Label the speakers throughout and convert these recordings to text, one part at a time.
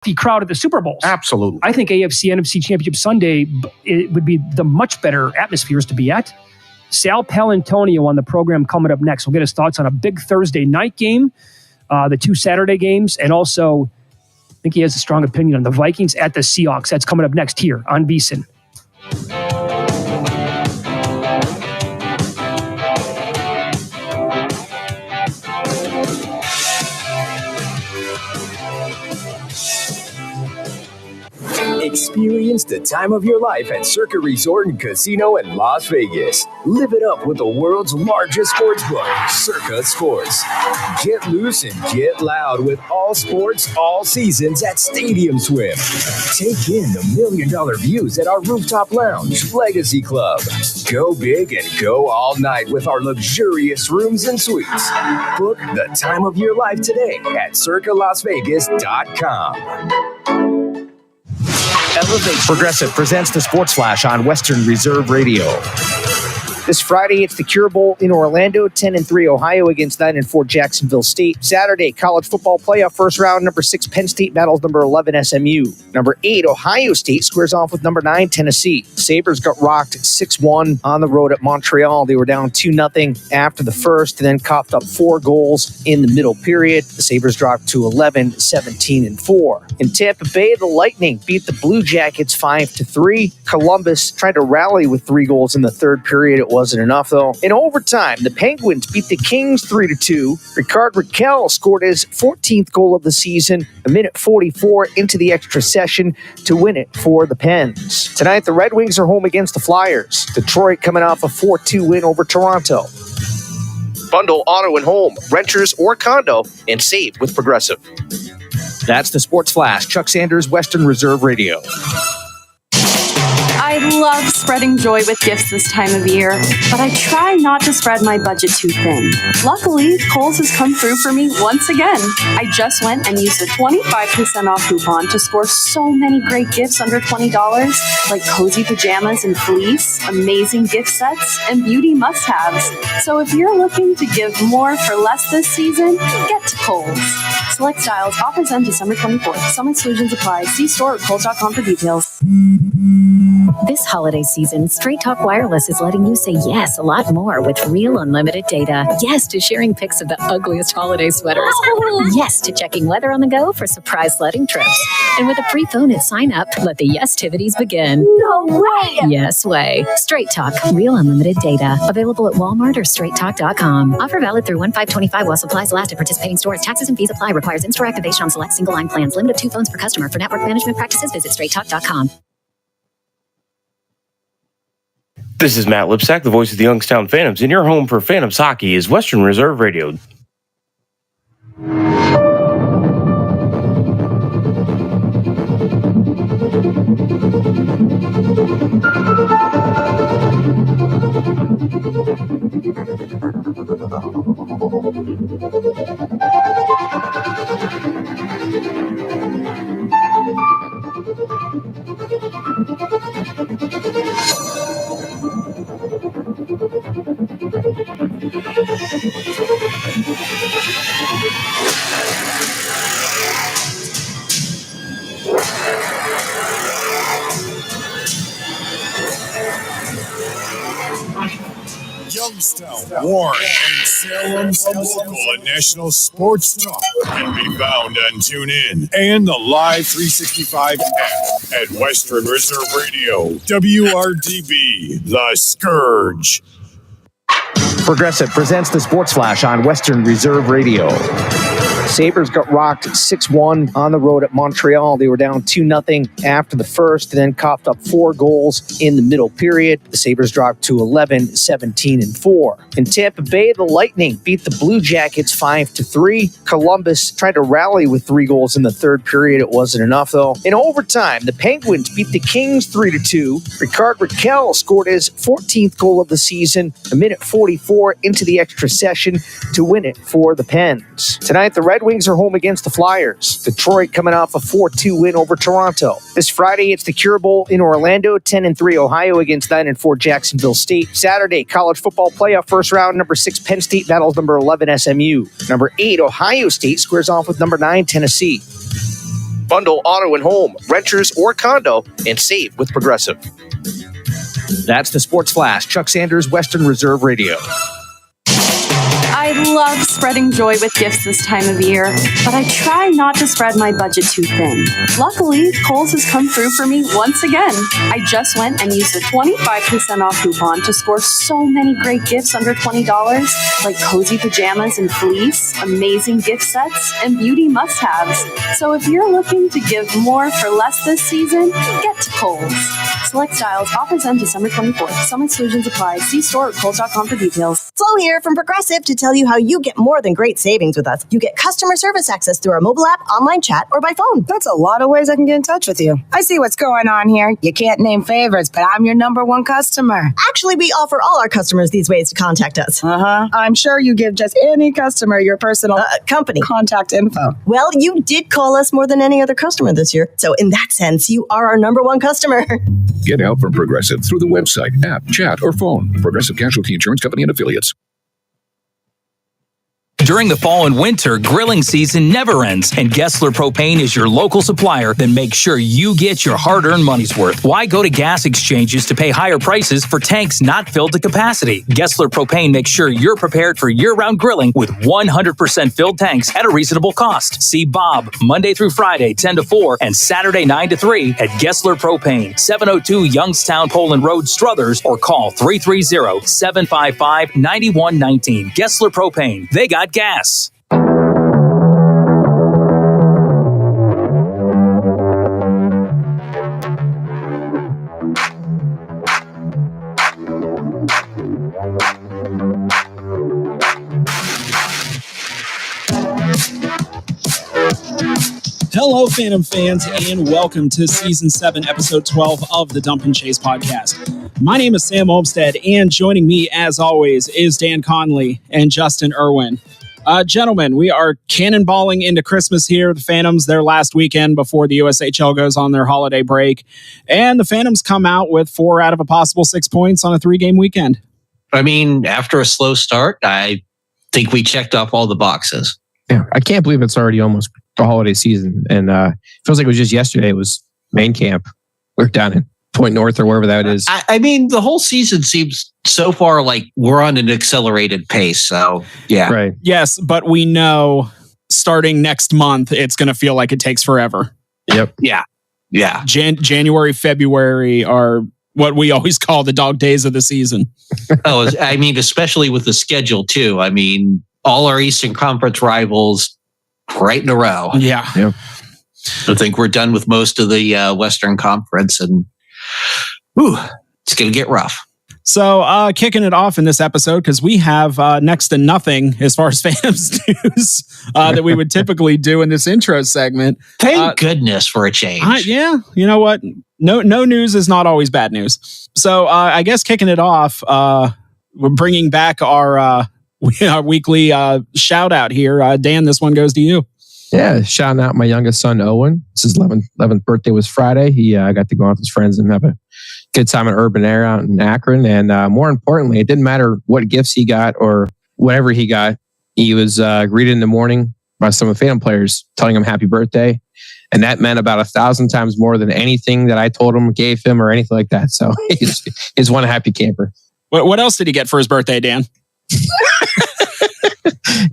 Speaker 1: the crowd at the Super Bowls.
Speaker 2: Absolutely.
Speaker 1: I think AFC NFC Championship Sunday, it would be the much better atmospheres to be at. Sal Palantonio on the program coming up next. We'll get his thoughts on a big Thursday night game, the 2 Saturday games, and also I think he has a strong opinion on the Vikings at the Seahawks. That's coming up next here on VSiN.
Speaker 3: Experience the time of your life at Circa Resort and Casino in Las Vegas. Live it up with the world's largest sports book, Circa Sports. Get loose and get loud with all sports, all seasons at Stadium Swim. Take in the $1 million views at our rooftop lounge, Legacy Club. Go big and go all night with our luxurious rooms and suites. Book the time of your life today at circalasvegas.com.
Speaker 4: Progressive presents the Sports Flash on Western Reserve Radio. This Friday, it's the Cure Bowl in Orlando, 10-3 Ohio against 9-4 Jacksonville State. Saturday, college football playoff first round, number 6 Penn State battles number 11 SMU. Number 8 Ohio State squares off with number 9 Tennessee. Sabres got rocked 6-1 on the road at Montreal. They were down 2-0 after the first and then coughed up 4 goals in the middle period. The Sabres dropped to 11, 17-4. In Tampa Bay, the Lightning beat the Blue Jackets 5-3. Columbus tried to rally with 3 goals in the third period. It wasn't enough, though. In overtime, the Penguins beat the Kings 3-2. Ricard Raquel scored his 14th goal of the season, a minute 44 into the extra session to win it for the Pens. Tonight, the Red Wings are home against the Flyers. Detroit coming off a 4-2 win over Toronto. Bundle auto and home, renters or condo, and save with Progressive. That's the Sports Flash. Chuck Sanders, Western Reserve Radio.
Speaker 5: I love spreading joy with gifts this time of year, but I try not to spread my budget too thin. Luckily, Kohl's has come through for me once again. I just went and used a 25% off coupon to score so many great gifts under $20, like cozy pajamas and fleece, amazing gift sets, and beauty must-haves. So if you're looking to give more for less this season, get to Kohl's. Select styles, offers end December 24th. Some exclusions apply. See store at Kohl's.com for details.
Speaker 6: This holiday season, Straight Talk Wireless is letting you say yes a lot more with real unlimited data. Yes to sharing pics of the ugliest holiday sweaters. Yes to checking weather on the go for surprise sledding trips. And with a free phone at sign up, let the yes-tivities begin.
Speaker 5: No way!
Speaker 6: Yes way. Straight Talk, real unlimited data. Available at Walmart or straighttalk.com. Offer valid through 1/5/25 while supplies last at participating stores. Taxes and fees apply. Requires in-store activation on select single line plans. Limit of 2 phones per customer. For network management practices, visit straighttalk.com.
Speaker 7: This is Matt Lipsack, the voice of the Youngstown Phantoms, and your home for Phantoms hockey is Western Reserve Radio.
Speaker 8: Youngstown, Warren, and Salem's local and national sports talk can be found on TuneIn and the Live 365 app at Western Reserve Radio, WRDB, The Scourge.
Speaker 4: Progressive presents the Sports Flash on Western Reserve Radio. Sabres got rocked 6-1 on the road at Montreal. They were down 2-0 after the first and then coughed up 4 goals in the middle period. The Sabres dropped to 11, 17-4. In Tampa Bay, the Lightning beat the Blue Jackets 5-3. Columbus tried to rally with 3 goals in the third period. It wasn't enough, though. In overtime, the Penguins beat the Kings 3-2. Ricard Raquel scored his 14th goal of the season, a minute 44 into the extra session to win it for the Pens. Tonight, the Red Wings are home against the Flyers. Detroit coming off a 4-2 win over Toronto. This Friday, it's the Cure Bowl in Orlando, 10-3 Ohio against 9-4 Jacksonville State. Saturday, college football playoff first round, number 6 Penn State battles number 11 SMU. Number 8 Ohio State squares off with number 9 Tennessee. Bundle auto and home, renters, or condo, and save with Progressive. That's the Sports Flash. Chuck Sanders, Western Reserve Radio.
Speaker 5: I love spreading joy with gifts this time of year, but I try not to spread my budget too thin. Luckily, Kohl's has come through for me once again. I just went and used the 25% off coupon to score so many great gifts under $20, like cozy pajamas and fleece, amazing gift sets, and beauty must-haves. So if you're looking to give more for less this season, get to Kohl's. Select styles, offers end December 24th. Some exclusions apply. See store at Kohl's.com for details.
Speaker 2: Flo here from Progressive to tell you how you get more than great savings with us. You get customer service access through our mobile app, online chat, or by phone.
Speaker 9: That's a lot of ways I can get in touch with you. I see what's going on here. You can't name favorites, but I'm your number one customer.
Speaker 2: Actually, we offer all our customers these ways to contact us.
Speaker 9: I'm sure you give just any customer your personal
Speaker 2: company
Speaker 9: contact info.
Speaker 2: Well, you did call us more than any other customer this year. So in that sense, you are our number one customer.
Speaker 10: Get help from Progressive through the website, app, chat, or phone. Progressive Casualty Insurance Company and Affiliates.
Speaker 11: During the fall and winter, grilling season never ends, and Gessler Propane is your local supplier that makes sure you get your hard-earned money's worth. Why go to gas exchanges to pay higher prices for tanks not filled to capacity? Gessler Propane makes sure you're prepared for year-round grilling with 100% filled tanks at a reasonable cost. See Bob Monday through Friday, 10 to 4, and Saturday, 9 to 3 at Gessler Propane, 702 Youngstown Poland Road, Struthers, or call 330-755-9119. Gessler Propane. They got gas.
Speaker 12: Hello, Phantom fans, and welcome to Season 7, Episode 12 of the Dump and Chase podcast. My name is Sam Olmstead, and joining me, as always, is Dan Conley and Justin Irwin. Gentlemen, we are cannonballing into Christmas here. The Phantoms, their last weekend before the USHL goes on their holiday break. And the Phantoms come out with 4 out of a possible 6 points on a 3-game weekend.
Speaker 13: I mean, after a slow start, I think we checked off all the boxes.
Speaker 14: Yeah, I can't believe it's already almost the holiday season. And feels like it was just yesterday. It was main camp. We're down in Point North or wherever that is.
Speaker 13: I mean, the whole season seems so far like we're on an accelerated pace. So, yeah.
Speaker 14: Right.
Speaker 12: Yes, but we know starting next month, it's going to feel like it takes forever.
Speaker 14: Yep.
Speaker 13: Yeah. Yeah.
Speaker 12: January, February are what we always call the dog days of the season.
Speaker 13: I mean, especially with the schedule, too. I mean, all our Eastern Conference rivals right in a row.
Speaker 12: Yeah.
Speaker 14: Yep.
Speaker 13: I think we're done with most of the Western Conference, and it's going to get rough.
Speaker 12: So kicking it off in this episode, because we have next to nothing as far as Phantoms news that we would typically do in this intro segment.
Speaker 13: Thank goodness for a change.
Speaker 12: Yeah, you know what? No news is not always bad news. So I guess kicking it off, we're bringing back our weekly shout out here. Dan, this one goes to you.
Speaker 14: Yeah, shouting out my youngest son, Owen. His 11th birthday was Friday. He got to go out with his friends and have a good time in urban air out in Akron. And more importantly, it didn't matter what gifts he got or whatever he got. He was greeted in the morning by some of the Phantom players telling him happy birthday. And that meant about 1,000 times more than anything that I told him, gave him, or anything like that. So he's one happy camper.
Speaker 12: What else did he get for his birthday, Dan?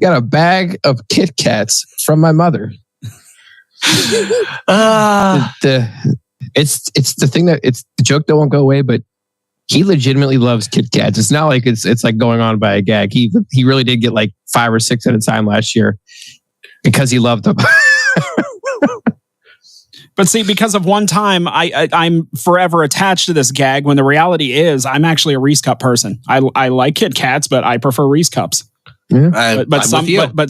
Speaker 14: Got a bag of Kit Kats from my mother. It's the thing that it's the joke that won't go away, but he legitimately loves Kit Kats. It's not like it's like going on by a gag. He really did get like 5 or 6 at a time last year because he loved them.
Speaker 12: But see, because of one time, I'm forever attached to this gag when the reality is I'm actually a Reese Cup person. I like Kit Kats, but I prefer Reese Cups.
Speaker 14: Yeah.
Speaker 12: But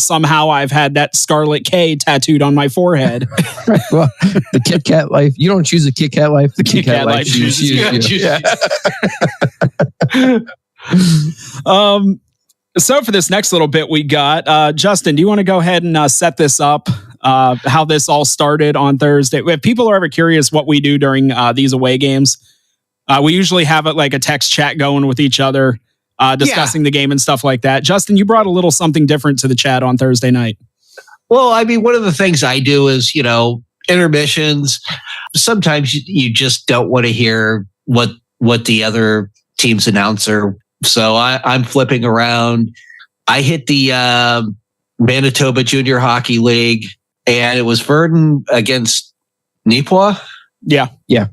Speaker 12: somehow I've had that Scarlet K tattooed on my forehead.
Speaker 14: Right. Well, the Kit Kat life. You don't choose a Kit Kat life. The Kit Kat life chooses you.
Speaker 12: Yeah. So for this next little bit we got, Justin, do you want to go ahead and set this up? How this all started on Thursday. If people are ever curious what we do during these away games, we usually have like a text chat going with each other. Discussing the game and stuff like that. Justin, you brought a little something different to the chat on Thursday night.
Speaker 13: Well, I mean, one of the things I do is, intermissions. Sometimes you just don't want to hear what the other team's announcer. So I'm flipping around. I hit the Manitoba Junior Hockey League, and it was Verdun against Nipawin.
Speaker 12: Yeah.
Speaker 14: Yep.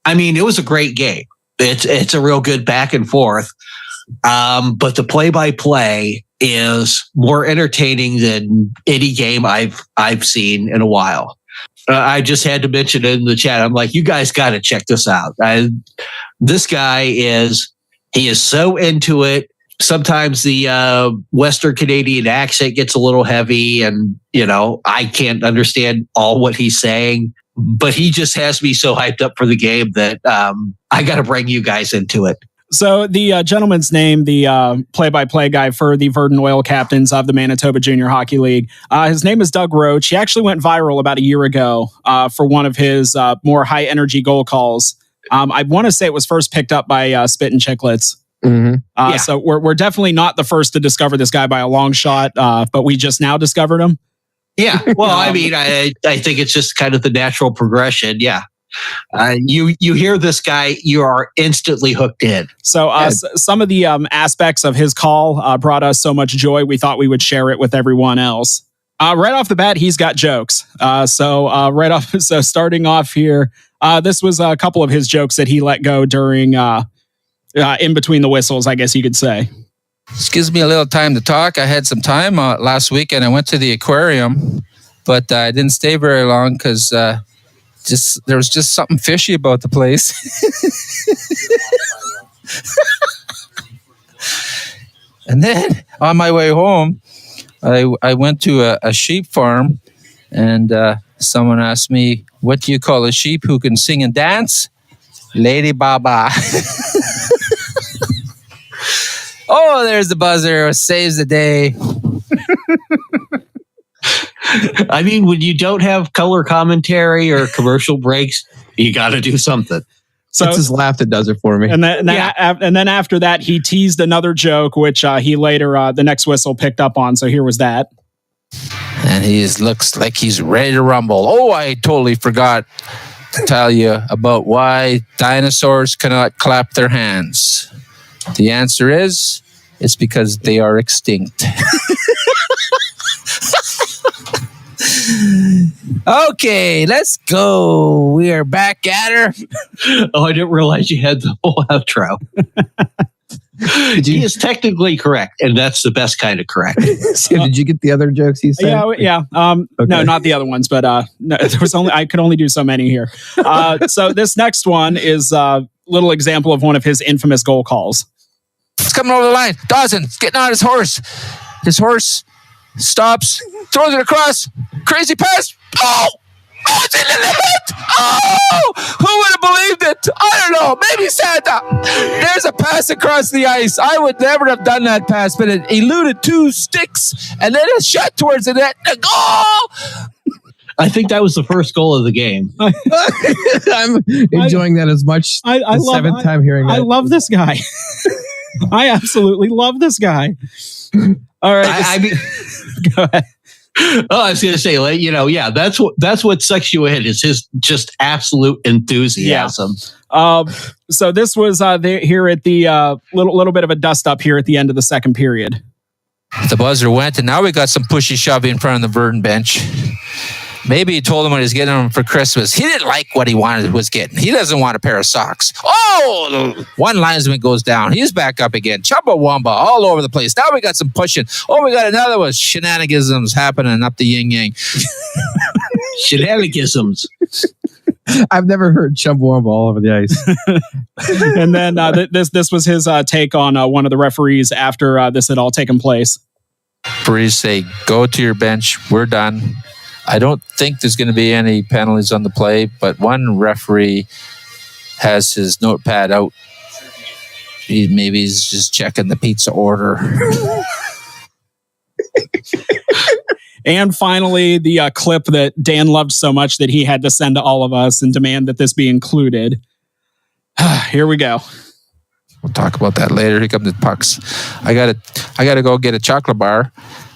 Speaker 13: I mean, it was a great game. It's a real good back and forth. But the play-by-play is more entertaining than any game I've seen in a while. I just had to mention it in the chat. I'm like, you guys got to check this out. This guy is so into it. Sometimes the Western Canadian accent gets a little heavy, and I can't understand all what he's saying. But he just has me so hyped up for the game that I got to bring you guys into it.
Speaker 12: So the gentleman's name, the play-by-play guy for the Verdun Oil Captains of the Manitoba Junior Hockey League, his name is Doug Roach. He actually went viral about a year ago for one of his more high-energy goal calls. I want to say it was first picked up by Spit and Chicklets.
Speaker 14: Mm-hmm.
Speaker 12: So we're definitely not the first to discover this guy by a long shot, but we just now discovered him.
Speaker 13: Yeah. Well, I mean, I think it's just kind of the natural progression. Yeah. You hear this guy, you are instantly hooked in.
Speaker 12: So some of the aspects of his call brought us so much joy, we thought we would share it with everyone else. Right off the bat, he's got jokes. So starting off here, this was a couple of his jokes that he let go during in between the whistles, I guess you could say.
Speaker 15: This gives me a little time to talk. I had some time last weekend. I went to the aquarium, but I didn't stay very long because there was just something fishy about the place. And then on my way home, I went to a sheep farm, and someone asked me, "What do you call a sheep who can sing and dance?" Lady Baba. Oh, there's the buzzer. Saves the day.
Speaker 13: I mean, when you don't have color commentary or commercial breaks, you got to do something.
Speaker 14: So it's his laugh that does it for me.
Speaker 12: And then after that, he teased another joke, which he later, the next whistle picked up on. So here was that.
Speaker 15: And he looks like he's ready to rumble. Oh, I totally forgot to tell you about why dinosaurs cannot clap their hands. The answer is, it's because they are extinct. Okay, let's go. We are back at her.
Speaker 13: Oh, I didn't realize you had the whole outro. He is technically correct, and that's the best kind of correct.
Speaker 14: Did you get the other jokes he said?
Speaker 12: Yeah.
Speaker 14: Okay.
Speaker 12: No, not the other ones, but no, I could only do so many here. So this next one is a little example of one of his infamous goal calls.
Speaker 15: It's coming over the line. Dawson, getting on his horse. His horse stops, throws it across. Crazy pass. Oh, it's into the net. Oh, who would have believed it? I don't know. Maybe Santa. There's a pass across the ice. I would never have done that pass, but it eluded two sticks, and then it shot towards the net. A goal.
Speaker 13: I think that was the first goal of the game.
Speaker 14: I'm enjoying that as much. The seventh time hearing that.
Speaker 12: I love this guy. I absolutely love this guy. All right. Go ahead.
Speaker 13: Oh, I was going to say, that's what sucks you in is his just absolute enthusiasm.
Speaker 12: Yeah. So this was here at the little bit of a dust up here at the end of the second period.
Speaker 15: The buzzer went, and now we got some pushy shovey in front of the Verdun bench. Maybe he told him what he was getting him for Christmas. He didn't like what he was getting. He doesn't want a pair of socks. Oh, one linesman goes down. He's back up again. Chumbawamba all over the place. Now we got some pushing. Oh, we got another one. Shenanigans happening up the yin-yang.
Speaker 13: Shenanigans.
Speaker 14: I've never heard Chumbawamba all over the ice.
Speaker 12: And then this was his take on one of the referees after this had all taken place.
Speaker 15: Referees say, go to your bench. We're done. I don't think there's going to be any penalties on the play, but one referee has his notepad out. Maybe he's just checking the pizza order.
Speaker 12: And finally, the clip that Dan loved so much that he had to send to all of us and demand that this be included. Here we go.
Speaker 15: We'll talk about that later. Here come the pucks. I gotta go get a chocolate bar.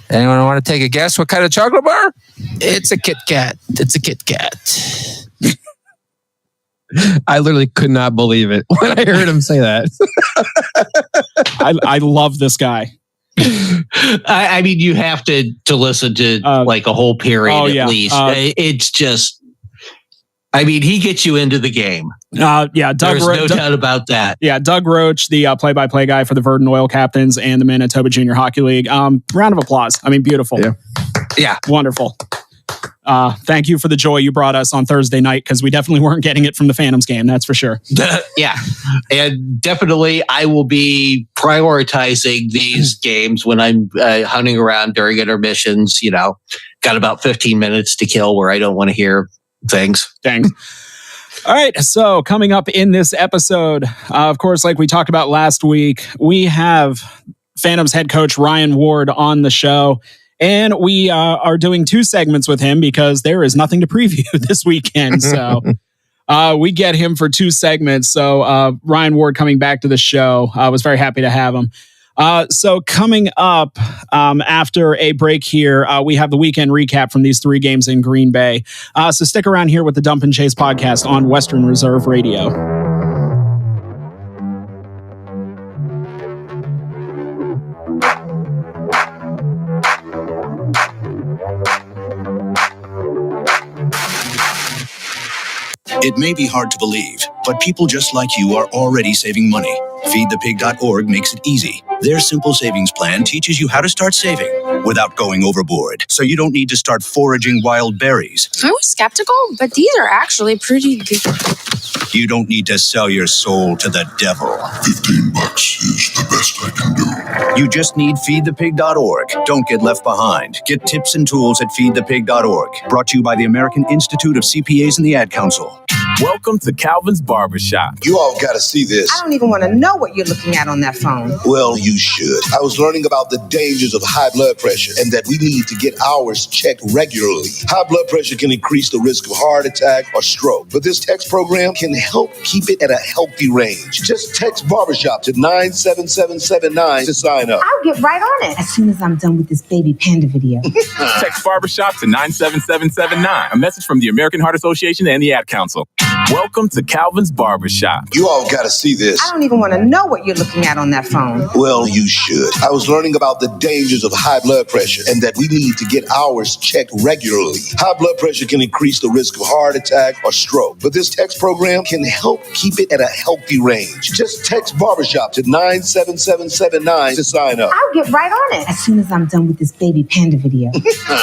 Speaker 15: Anyone want to take a guess what kind of chocolate bar?
Speaker 14: It's a Kit Kat. It's a Kit Kat. I literally could not believe it when I heard him say that.
Speaker 12: I love this guy.
Speaker 13: I mean, you have to listen to like a whole period at least. It's just, I mean, he gets you into the game.
Speaker 12: Doug.
Speaker 13: There's no doubt about that.
Speaker 12: Yeah, Doug Roach, the play-by-play guy for the Verdant Oil Captains and the Manitoba Junior Hockey League. Round of applause. I mean, beautiful.
Speaker 13: Yeah,
Speaker 12: wonderful. Thank you for the joy you brought us on Thursday night, because we definitely weren't getting it from the Phantoms game. That's for sure.
Speaker 13: Yeah, and definitely I will be prioritizing these games when I'm hunting around during intermissions. You know, got about 15 minutes to kill where I don't want to hear things.
Speaker 12: Thanks. All right. So coming up in this episode, of course, like we talked about last week, we have Phantoms head coach Ryan Ward on the show. And we are doing 2 segments with him because there is nothing to preview this weekend. So we get him for 2 segments. So Ryan Ward coming back to the show. I was very happy to have him. So coming up after a break here, we have the weekend recap from these 3 games in Green Bay. So stick around here with the Dump and Chase podcast on Western Reserve Radio.
Speaker 16: It may be hard to believe, but people just like you are already saving money. FeedThePig.org makes it easy. Their simple savings plan teaches you how to start saving without going overboard, so you don't need to start foraging wild berries.
Speaker 17: I was skeptical, but these are actually pretty good.
Speaker 16: You don't need to sell your soul to the devil. $15 is the best I can do. You just need FeedThePig.org. Don't get left behind. Get tips and tools at FeedThePig.org. Brought to you by the American Institute of CPAs and the Ad Council.
Speaker 18: Welcome to Calvin's Barbershop.
Speaker 19: You all got to see this.
Speaker 9: I don't even want to know what you're looking at on that phone.
Speaker 19: Well, you should. I was learning about the dangers of high blood pressure and that we need to get ours checked regularly. High blood pressure can increase the risk of heart attack or stroke, but this text program can help keep it at a healthy range. Just text Barbershop to 97779 to sign up.
Speaker 9: I'll get right on it as soon as I'm done with this baby panda video.
Speaker 18: Text Barbershop to 97779. A message from the American Heart Association and the Ad Council. Welcome to Calvin's Barbershop.
Speaker 19: You all got to see this.
Speaker 9: I don't even want to know what you're looking at on that phone.
Speaker 19: Well, you should. I was learning about the dangers of high blood pressure and that we need to get ours checked regularly. High blood pressure can increase the risk of heart attack or stroke, but this text program can help keep it at a healthy range. Just text Barbershop to 97779 to sign up.
Speaker 9: I'll get right on it as soon as I'm done with this baby panda video.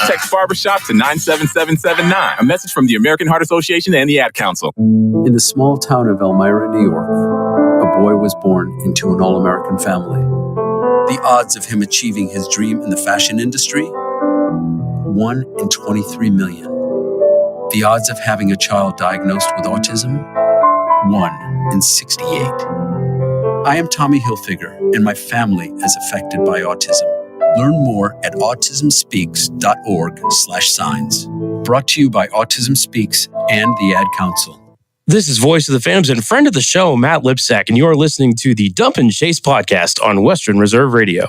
Speaker 18: Text Barbershop to 97779. A message from the American Heart Association and the Ad Council.
Speaker 20: In the small town of Elmira, New York, a boy was born into an all-American family. The odds of him achieving his dream in the fashion industry? 1 in 23 million. The odds of having a child diagnosed with autism? 1 in 68. I am Tommy Hilfiger, and my family is affected by autism. Learn more at autismspeaks.org/signs. Brought to you by Autism Speaks and the Ad Council.
Speaker 7: This is Voice of the Phantoms and friend of the show, Matt Lipsack, and you're listening to the Dump and Chase podcast on Western Reserve Radio.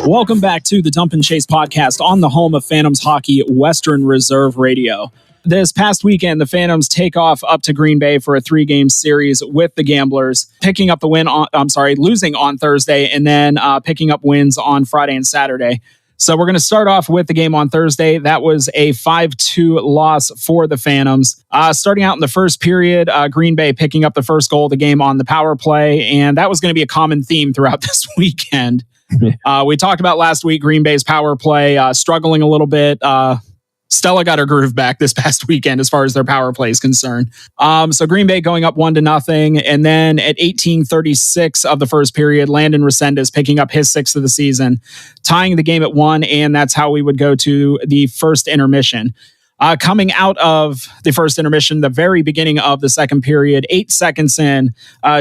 Speaker 12: Welcome back to the Dump and Chase podcast on the home of Phantoms hockey, Western Reserve Radio. This past weekend, the Phantoms take off up to Green Bay for a 3-game series with the Gamblers, losing on Thursday and then picking up wins on Friday and Saturday. So we're going to start off with the game on Thursday. That was a 5-2 loss for the Phantoms. Starting out in the first period, Green Bay picking up the first goal of the game on the power play, and that was going to be a common theme throughout this weekend. We talked about last week, Green Bay's power play struggling a little bit. Stella got her groove back this past weekend as far as their power play is concerned. So Green Bay going up 1-0. And then at 18:36 of the first period, Landon Resendez picking up his 6th of the season, tying the game at 1. And that's how we would go to the first intermission. Coming out of the first intermission, the very beginning of the second period, 8 seconds in,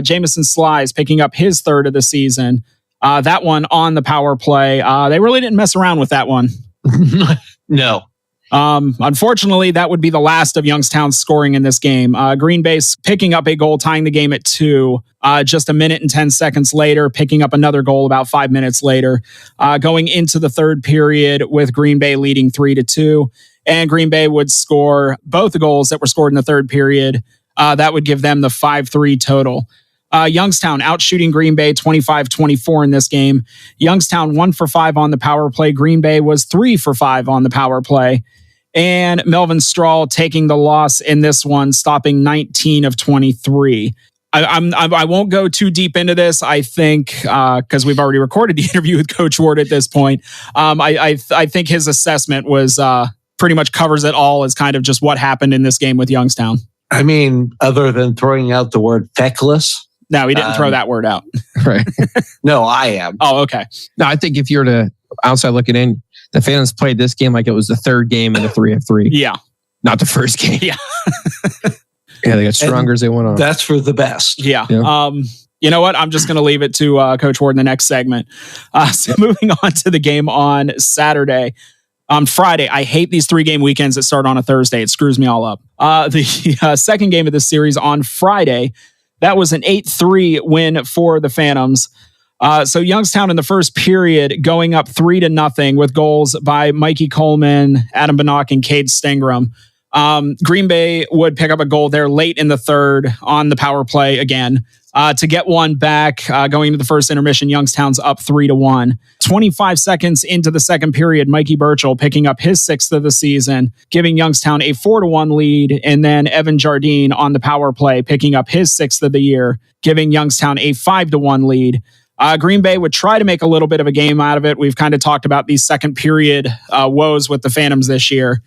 Speaker 12: Jamison Slies picking up his 3rd of the season. That one on the power play. They really didn't mess around with that one.
Speaker 13: No.
Speaker 12: Unfortunately, that would be the last of Youngstown's scoring in this game. Green Bay picking up a goal, tying the game at 2. Just a minute and 10 seconds later, picking up another goal about 5 minutes later, going into the third period with Green Bay leading 3-2. And Green Bay would score both the goals that were scored in the third period. That would give them the 5-3 total. Youngstown outshooting Green Bay 25-24 in this game. Youngstown 1 for 5 on the power play. Green Bay was 3 for 5 on the power play. And Melvin Strahl taking the loss in this one, stopping 19 of 23. I won't go too deep into this. I think because we've already recorded the interview with Coach Ward at this point. I think his assessment was pretty much covers it all as kind of just what happened in this game with Youngstown.
Speaker 13: I mean, other than throwing out the word feckless.
Speaker 12: No, he didn't throw that word out.
Speaker 14: Right.
Speaker 13: No, I am.
Speaker 12: Oh, okay.
Speaker 14: No, I think if you're to outside looking in, the fans played this game like it was the third game in the 3 of 3.
Speaker 12: Yeah.
Speaker 14: Not the first game.
Speaker 12: Yeah.
Speaker 14: Yeah, they got stronger as they went on.
Speaker 13: That's for the best.
Speaker 12: Yeah. You know what? I'm just going to leave it to Coach Ward in the next segment. So moving on to the game on Saturday. On Friday, I hate these 3-game weekends that start on a Thursday. It screws me all up. The second game of this series on Friday, that was an 8-3 win for the Phantoms. So Youngstown in the first period going up 3-0 with goals by Mikey Coleman, Adam Bannock, and Cade Stengram. Green Bay would pick up a goal there late in the third on the power play again. To get one back, going into the first intermission, Youngstown's up 3-1. 25 seconds into the second period, Mikey Burchell picking up his 6th of the season, giving Youngstown a 4-1 lead, and then Evan Jardine on the power play picking up his 6th of the year, giving Youngstown a 5-1 lead. Green Bay would try to make a little bit of a game out of it. We've kind of talked about these second period woes with the Phantoms this year.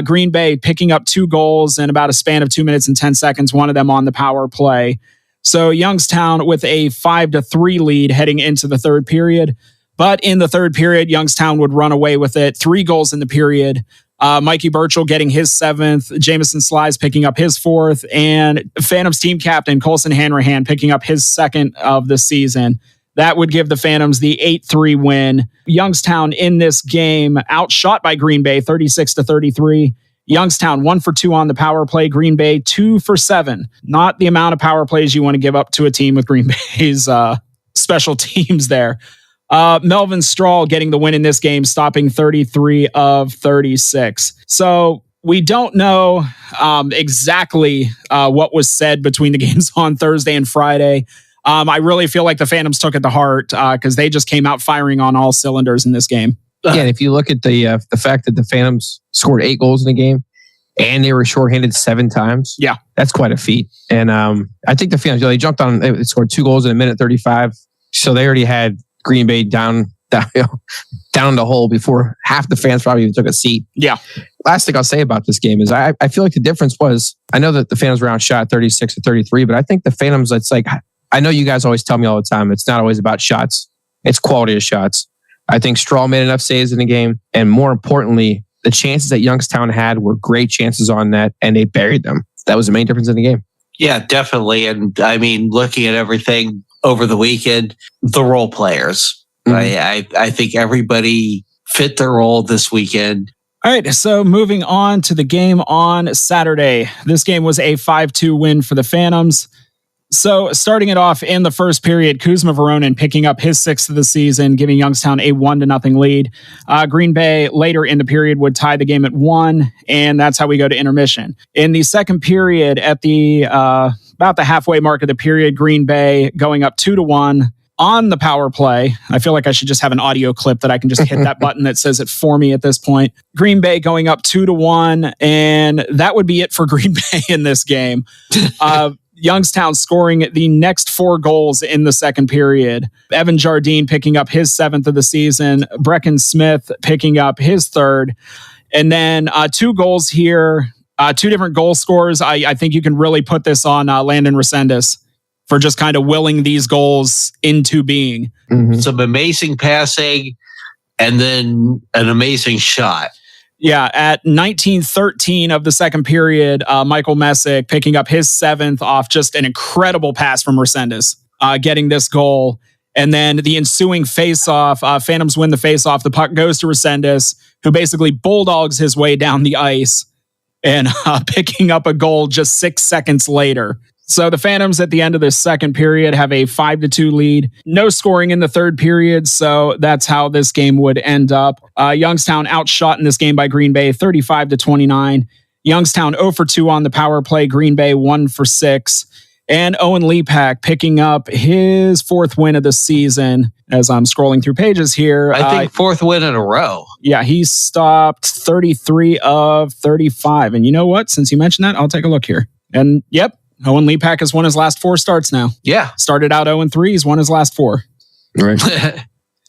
Speaker 12: Green Bay picking up 2 goals in about a span of 2 minutes and 10 seconds, one of them on the power play. So Youngstown with a 5-3 lead heading into the third period. But in the third period, Youngstown would run away with it. 3 goals in the period. Mikey Burchell getting his 7th, Jamison Slies picking up his 4th, and Phantoms team captain Colson Hanrahan picking up his 2nd of the season. That would give the Phantoms the 8-3 win. Youngstown in this game outshot by Green Bay 36-33. Youngstown 1 for 2 on the power play. Green Bay 2 for 7. Not the amount of power plays you want to give up to a team with Green Bay's special teams there. Melvin Strahl getting the win in this game, stopping 33 of 36. So we don't know exactly what was said between the games on Thursday and Friday. I really feel like the Phantoms took it to heart because they just came out firing on all cylinders in this game.
Speaker 14: Yeah, and if you look at the fact that the Phantoms scored 8 goals in the game and they were shorthanded 7 times,
Speaker 12: yeah,
Speaker 14: that's quite a feat. And I think the Phantoms, they jumped on, they scored 2 goals in a minute 35, so they already had Green Bay down the hole before half the fans probably even took a seat.
Speaker 12: Yeah.
Speaker 14: Last thing I'll say about this game is I feel like the difference was, I know that the Phantoms were outshot 36-33, but I think the Phantoms, it's like, I know you guys always tell me all the time, it's not always about shots, it's quality of shots. I think Strahl made enough saves in the game, and more importantly, the chances that Youngstown had were great chances on net, and they buried them. That was the main difference in the game.
Speaker 13: Yeah, definitely. And I mean, looking at everything over the weekend, the role players. Mm-hmm. I think everybody fit their role this weekend.
Speaker 12: All right, so moving on to the game on Saturday. This game was a 5-2 win for the Phantoms. So starting it off in the first period, Kuzma Voronin picking up his 6th of the season, giving Youngstown a 1-0 lead. Green Bay later in the period would tie the game at 1, and that's how we go to intermission. In the second period, at the about the halfway mark of the period, Green Bay going up 2-1 on the power play. I feel like I should just have an audio clip that I can just hit that button that says it for me at this point. Green Bay going up 2-1, and that would be it for Green Bay in this game. Youngstown scoring the next 4 goals in the second period. Evan Jardine picking up his 7th of the season. Brecken Smith picking up his 3rd. And then 2 goals here, 2 different goal scorers. I think you can really put this on Landon Resendez for just kind of willing these goals into being.
Speaker 13: Mm-hmm. Some amazing passing and then an amazing shot.
Speaker 12: Yeah, at 19:13 of the second period, Michael Messick picking up his 7th off just an incredible pass from Resendez, getting this goal. And then the ensuing face-off, Phantoms win the face-off. The puck goes to Resendez, who basically bulldogs his way down the ice and picking up a goal just 6 seconds later. So the Phantoms at the end of this second period have a 5-2 lead. No scoring in the third period, so that's how this game would end up. Youngstown outshot in this game by Green Bay 35-29. Youngstown 0 for 2 on the power play. Green Bay 1 for 6. And Owen Lepak picking up his 4th win of the season. As I'm scrolling through pages here,
Speaker 13: I think 4th win in a row.
Speaker 12: Yeah, he stopped 33 of 35. And you know what? Since you mentioned that, I'll take a look here. And yep, Owen Lepak has won his last 4 starts now.
Speaker 13: Yeah.
Speaker 12: Started out 0-3. He's won his last 4.
Speaker 14: Right.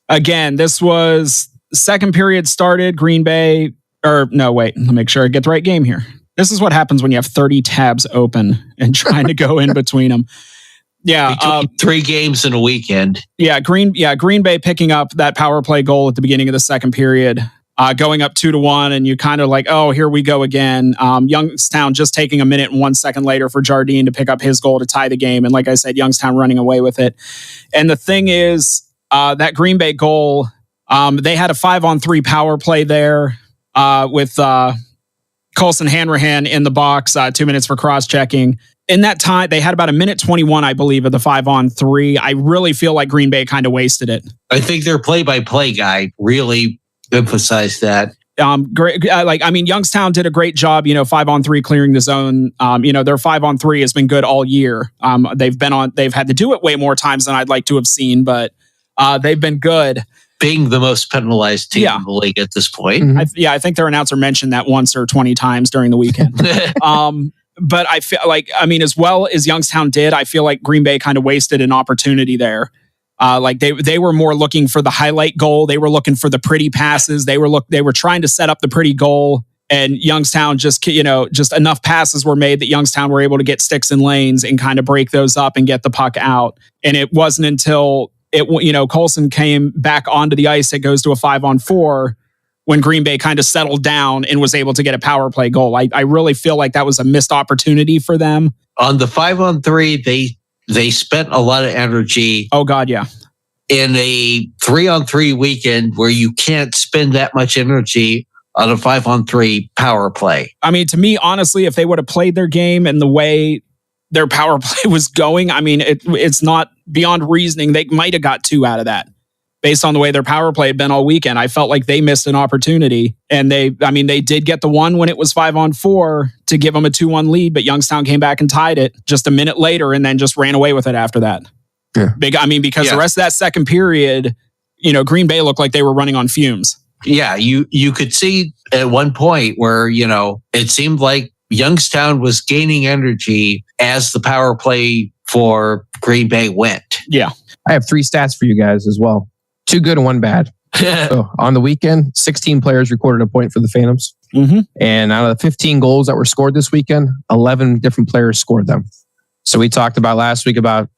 Speaker 12: Again, this was second period started. Green Bay, or no, wait, let me make sure I get the right game here. This is what happens when you have 30 tabs open and trying to go in between them. Yeah.
Speaker 13: 3 games in a weekend.
Speaker 12: Yeah. Green Bay picking up that power play goal at the beginning of the second period. Going up 2-1, and you kind of like, oh, here we go again. Youngstown just taking a minute and 1 second later for Jardine to pick up his goal to tie the game. And like I said, Youngstown running away with it. And the thing is, that Green Bay goal, they had a 5-on-3 power play there with Colson Hanrahan in the box, 2 minutes for cross-checking. In that time, they had about 1:21, I believe, of the 5-on-3. I really feel like Green Bay kind of wasted it.
Speaker 13: I think their play-by-play guy really emphasize that.
Speaker 12: Great. Youngstown did a great job, 5-on-3 clearing the zone. Their 5-on-3 has been good all year. They've had to do it way more times than I'd like to have seen, but they've been good.
Speaker 13: Being the most penalized team in the league at this point.
Speaker 12: Mm-hmm. I think their announcer mentioned that once or 20 times during the weekend. But I feel like, as well as Youngstown did, I feel like Green Bay kind of wasted an opportunity there. They were more looking for the highlight goal. They were looking for the pretty passes. They were trying to set up the pretty goal, and Youngstown just enough passes were made that Youngstown were able to get sticks and lanes and kind of break those up and get the puck out. And it wasn't until Colson came back onto the ice. It goes to a 5-on-4 when Green Bay kind of settled down and was able to get a power play goal. I really feel like that was a missed opportunity for them.
Speaker 13: On the 5-on-3, they spent a lot of energy.
Speaker 12: Oh, God, yeah.
Speaker 13: In a 3-on-3 weekend where you can't spend that much energy on a 5-on-3 power play.
Speaker 12: To me, honestly, if they would have played their game and the way their power play was going, it's not beyond reasoning. They might have got 2 out of that based on the way their power play had been all weekend. I felt like they missed an opportunity, and they did get the 1 when it was 5-on-4 to give them a 2-1 lead, but Youngstown came back and tied it just a minute later and then just ran away with it after that.
Speaker 14: Yeah.
Speaker 12: Because the rest of that second period, Green Bay looked like they were running on fumes.
Speaker 13: Yeah, you could see at one point where, it seemed like Youngstown was gaining energy as the power play for Green Bay went.
Speaker 12: Yeah.
Speaker 14: I have 3 stats for you guys as well. 2 good and 1 bad. So on the weekend, 16 players recorded a point for the Phantoms.
Speaker 12: Mm-hmm.
Speaker 14: And out of the 15 goals that were scored this weekend, 11 different players scored them. So we talked about last week about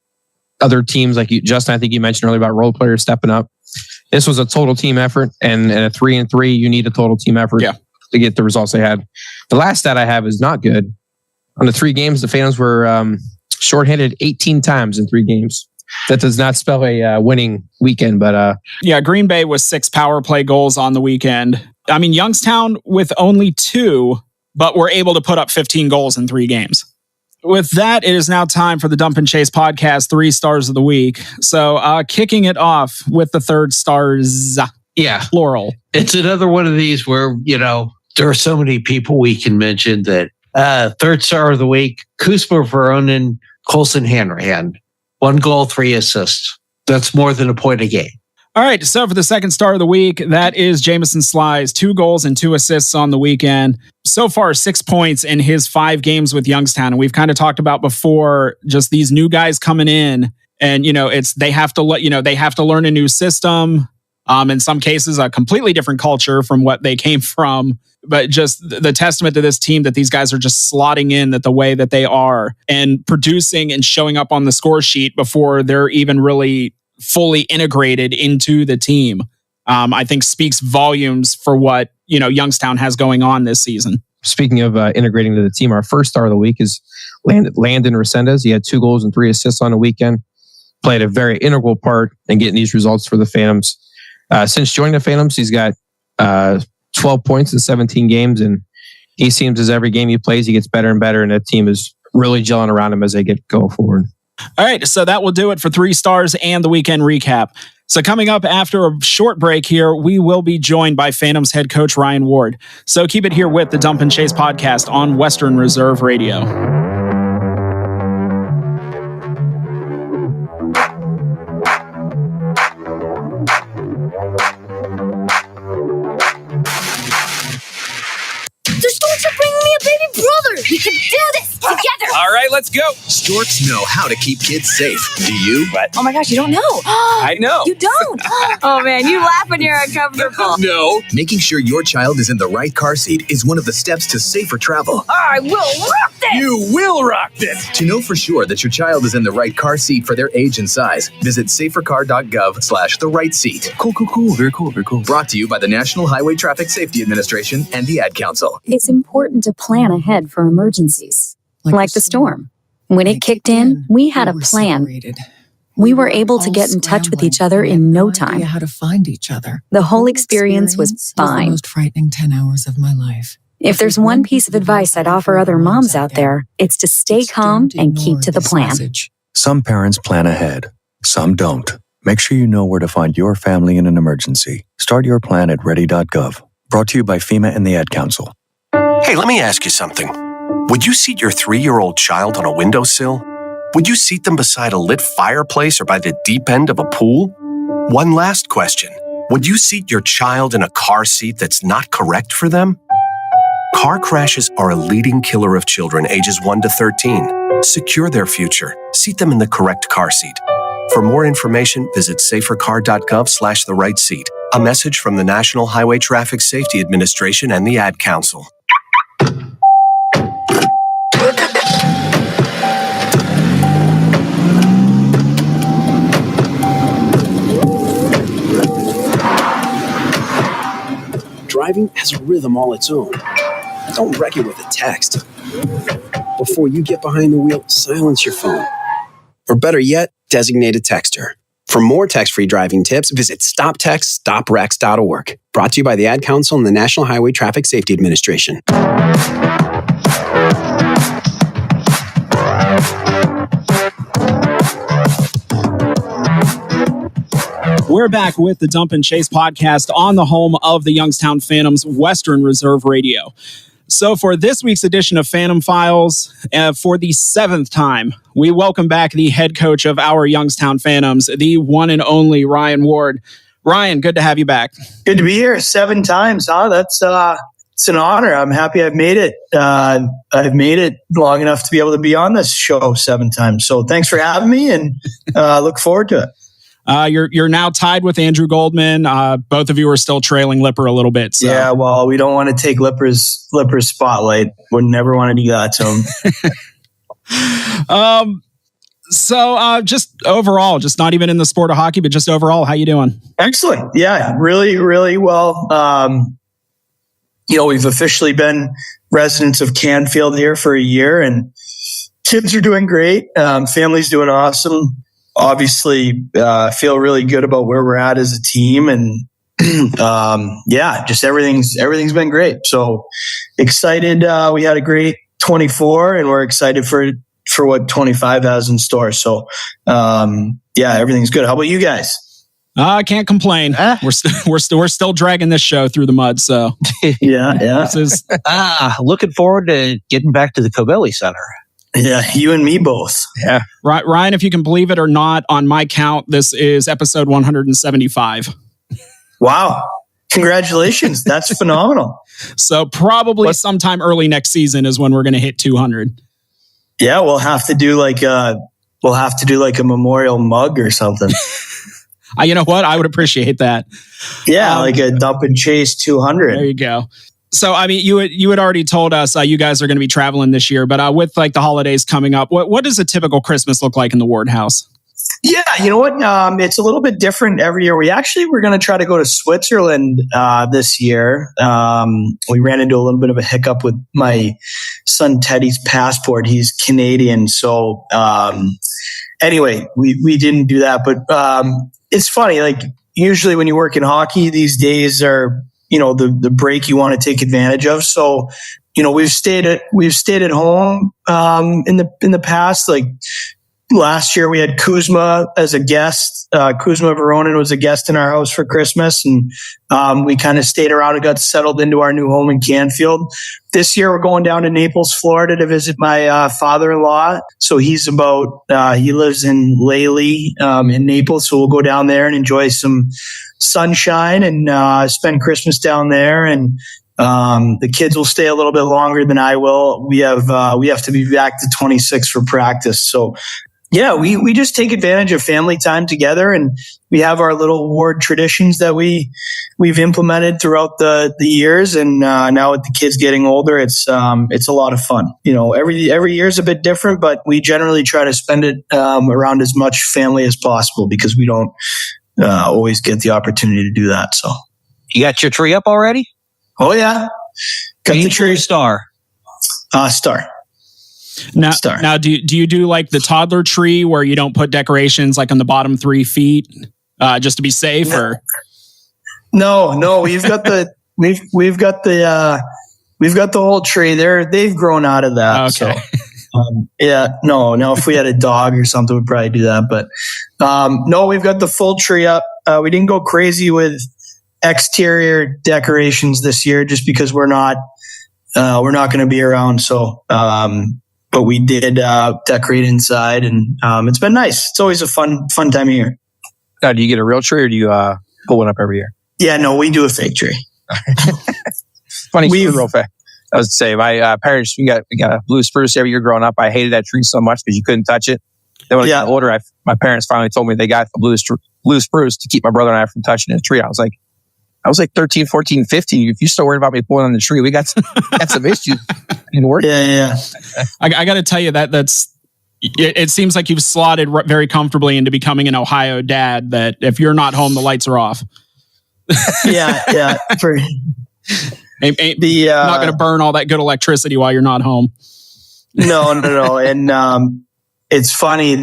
Speaker 14: other teams like you, Justin, I think you mentioned earlier about role players stepping up. This was a total team effort, and a 3-3, you need a total team effort to get the results they had. The last stat I have is not good. On the 3 games, the Phantoms were shorthanded 18 times in 3 games. That does not spell a winning weekend, but
Speaker 12: Green Bay was 6 power play goals on the weekend. Youngstown with only 2, but were able to put up 15 goals in 3 games. With that, it is now time for the Dump and Chase podcast 3 stars of the week. So kicking it off with the 3rd stars.
Speaker 13: Yeah.
Speaker 12: Plural.
Speaker 13: It's another one of these where, there are so many people we can mention that 3rd star of the week, Kuzma Veronin, Colson Hanrahan. 1 goal, 3 assists. That's more than a point a game.
Speaker 12: All right, so for the 2nd star of the week, that is Jamison Slies, 2 goals and 2 assists on the weekend. So far, 6 points in his 5 games with Youngstown. And we've kind of talked about before, just these new guys coming in, and they have to learn a new system. In some cases, a completely different culture from what they came from. But just the testament to this team that these guys are just slotting in the way that they are and producing and showing up on the score sheet before they're even really fully integrated into the team, I think speaks volumes for what, Youngstown has going on this season.
Speaker 14: Speaking of integrating to the team, our 1st star of the week is Landon Resendez. He had 2 goals and 3 assists on the weekend. played a very integral part in getting these results for the Phantoms. Since joining the Phantoms, he's got 12 points in 17 games, and he seems as every game he plays, he gets better and better, and that team is really gelling around him as they get going forward.
Speaker 12: All right, so that will do it for 3 stars and the weekend recap. So coming up after a short break here, we will be joined by Phantoms head coach Ryan Ward. So keep it here with the Dump and Chase podcast on Western Reserve Radio.
Speaker 21: The Storks are bringing me a baby brother. We can do this together.
Speaker 22: All right, let's go.
Speaker 23: Storks know how to keep kids safe. Do you?
Speaker 22: But
Speaker 21: Oh my gosh, you don't know.
Speaker 22: I know.
Speaker 21: You don't. Oh man, you laugh when you're uncomfortable.
Speaker 23: No. Making sure your child is in the right car seat is one of the steps to safer travel.
Speaker 21: I will rock this.
Speaker 23: You will rock this. To know for sure that your child is in the right car seat for their age and size, visit safercar.gov/the right seat. Cool. Very cool. Brought to you by the National Highway Traffic Safety Administration and the Ad Council.
Speaker 6: It's important to plan ahead for emergencies, like the storm. When it kicked in, we had a plan. We were able to get in touch with each other in no time.
Speaker 24: How to find each other.
Speaker 6: The whole experience was fine.
Speaker 24: The most frightening 10 hours of my life.
Speaker 6: If there's one piece of advice I'd offer other moms out there, it's to stay calm and keep to the plan.
Speaker 25: Some parents plan ahead, some don't. Make sure you know where to find your family in an emergency. Start your plan at ready.gov. Brought to you by FEMA and the Ad Council.
Speaker 26: Hey, let me ask you something. Would you seat your 3-year-old child on a windowsill? Would you seat them beside a lit fireplace or by the deep end of a pool? One last question. Would you seat your child in a car seat that's not correct for them? Car crashes are a leading killer of children ages 1 to 13. Secure their future. Seat them in the correct car seat. For more information, visit safercar.gov/the right seat. A message from the National Highway Traffic Safety Administration and the Ad Council.
Speaker 27: Driving has a rhythm all its own. Don't wreck it with a text. Before you get behind the wheel, silence your phone. Or better yet, designate a texter. For more text-free driving tips, visit stoptextstoprex.org. Brought to you by the Ad Council and the National Highway Traffic Safety Administration.
Speaker 12: We're back with the Dump and Chase podcast on the home of the Youngstown Phantoms, Western Reserve Radio. So for this week's edition of Phantom Files, for the 7th time, we welcome back the head coach of our Youngstown Phantoms, the one and only Ryan Ward. Ryan, good to have you back.
Speaker 28: Good to be here 7 times, huh? That's it's an honor. I'm happy I've made it. I've made it long enough to be able to be on this show 7 times. So thanks for having me, and look forward to it.
Speaker 12: You're now tied with Andrew Goldman. Both of you are still trailing Lipper a little bit. So.
Speaker 28: Yeah, well, we don't want to take Lipper's spotlight. We never want to do that to him.
Speaker 12: So just overall, just not even in the sport of hockey, but just overall, how you doing?
Speaker 28: Excellent. Yeah, really, really well. We've officially been residents of Canfield here for a year, and kids are doing great. Family's doing awesome. Obviously, feel really good about where we're at as a team, and just everything's been great. So excited. We had a great 24, and we're excited for what 25 has in store. So everything's good. How about you guys?
Speaker 12: I can't complain. We're still dragging this show through the mud. So
Speaker 28: yeah.
Speaker 12: This is
Speaker 4: looking forward to getting back to the Covelli Center.
Speaker 28: Yeah, you and me both.
Speaker 12: Yeah. Ryan, if you can believe it or not, on my count, this is episode 175.
Speaker 28: Wow. Congratulations. That's phenomenal.
Speaker 12: So probably sometime early next season is when we're going to hit 200.
Speaker 28: Yeah, we'll have to do like a memorial mug or something.
Speaker 12: You know what? I would appreciate that.
Speaker 28: Yeah, like a Dump and Chase 200.
Speaker 12: There you go. So, I mean, you had already told us you guys are going to be traveling this year, but with like the holidays coming up, what does a typical Christmas look like in the Ward house?
Speaker 28: Yeah, you know what? It's a little bit different every year. We're going to try to go to Switzerland this year. We ran into a little bit of a hiccup with my son Teddy's passport. He's Canadian, so anyway, we didn't do that. But it's funny. Like usually when you work in hockey, these days are the break you want to take advantage of. So we've stayed at home in the past, like. Last year we had Kuzma as a guest. Kuzma Veronin was a guest in our house for Christmas, and we kind of stayed around and got settled into our new home in Canfield. This year we're going down to Naples, Florida to visit my father-in-law. So he lives in Lely in Naples, so we'll go down there and enjoy some sunshine and spend Christmas down there. And the kids will stay a little bit longer than I will. We have to be back to 26 for practice. So yeah, we just take advantage of family time together, and we have our little ward traditions that we've implemented throughout the years. And now with the kids getting older, it's a lot of fun. Every year is a bit different, but we generally try to spend it around as much family as possible because we don't always get the opportunity to do that. So,
Speaker 4: you got your tree up already?
Speaker 28: Oh yeah, got the tree.
Speaker 4: Star.
Speaker 28: Star.
Speaker 12: Now, do you do like the toddler tree where you don't put decorations like on the bottom 3 feet just to be safe? Or
Speaker 28: no, we've got the whole tree. They've grown out of that.
Speaker 12: Okay.
Speaker 28: So, no. If we had a dog or something, we'd probably do that. But no, we've got the full tree up. We didn't go crazy with exterior decorations this year, just because we're not going to be around. So. But we did decorate inside, and it's been nice. It's always a fun time of year.
Speaker 4: Now, do you get a real tree, or do you pull one up every year?
Speaker 28: Yeah, no, we do a fake tree.
Speaker 4: Funny story, real fast. I was to say, my parents, we got a blue spruce every year growing up. I hated that tree so much because you couldn't touch it. Then when I got older, my parents finally told me they got the blue spruce to keep my brother and I from touching the tree. I was like 13, 14, 15. If you're still worried about me pulling on the tree, we got some issues.
Speaker 28: Yeah.
Speaker 12: I got to tell you that's. It seems like you've slotted very comfortably into becoming an Ohio dad. That if you're not home, the lights are off.
Speaker 28: Yeah.
Speaker 12: Ain't not going to burn all that good electricity while you're not home.
Speaker 28: No. And it's funny.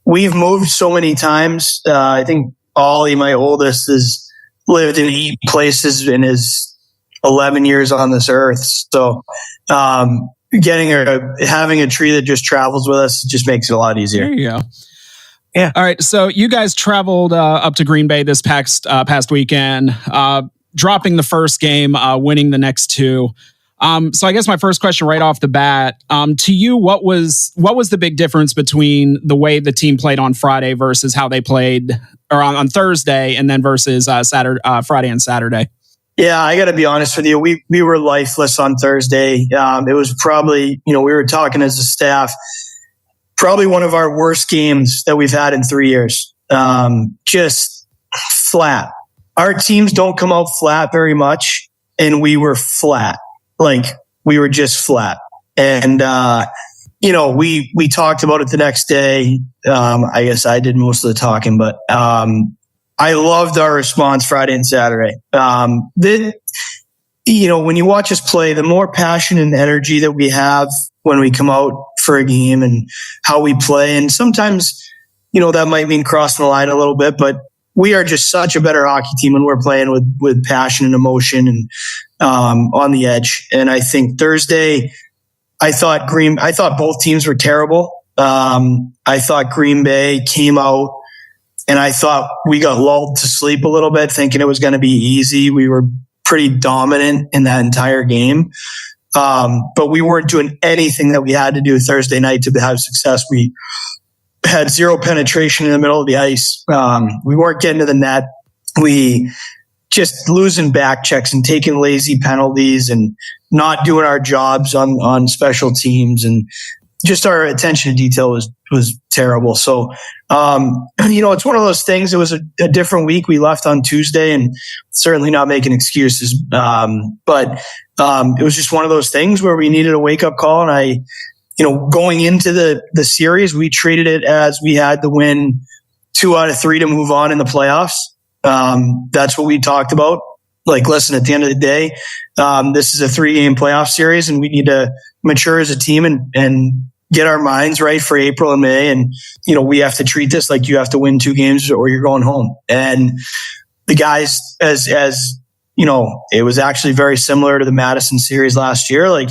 Speaker 28: We've moved so many times. I think Ollie, my oldest, has lived in 8 places in his 11 years on this earth. So, having a tree that just travels with us just makes it a lot easier.
Speaker 12: There you go.
Speaker 28: Yeah.
Speaker 12: All right. So you guys traveled up to Green Bay this past weekend, dropping the first game, winning the next 2. So I guess my first question right off the bat, to you, what was the big difference between the way the team played on Friday versus how they played or on Thursday, and then versus Friday and Saturday?
Speaker 28: Yeah, I got to be honest with you. We were lifeless on Thursday. It was probably, we were talking as a staff, probably one of our worst games that we've had in 3 years. Just flat. Our teams don't come out flat very much, and we were flat. Like, we were just flat. And, we talked about it the next day. I guess I did most of the talking, but I loved our response Friday and Saturday. When you watch us play, the more passion and energy that we have when we come out for a game and how we play, and sometimes, that might mean crossing the line a little bit, but we are just such a better hockey team when we're playing with passion and emotion and on the edge. And I think Thursday, I thought both teams were terrible. I thought Green Bay came out, and I thought we got lulled to sleep a little bit, thinking it was going to be easy. We were pretty dominant in that entire game. But we weren't doing anything that we had to do Thursday night to have success. We had 0 penetration in the middle of the ice. We weren't getting to the net. We just losing back checks and taking lazy penalties and not doing our jobs on special teams, and just our attention to detail was terrible. So, it's one of those things. It was a different week. We left on Tuesday, and certainly not making excuses. But it was just one of those things where we needed a wake up call. And going into the series, we treated it as we had to win 2 out of 3 to move on in the playoffs. That's what we talked about. Like, listen, at the end of the day, this is a 3-game playoff series, and we need to mature as a team and get our minds right for April and May. And, we have to treat this like you have to win 2 games or you're going home. And the guys, as it was actually very similar to the Madison series last year. Like,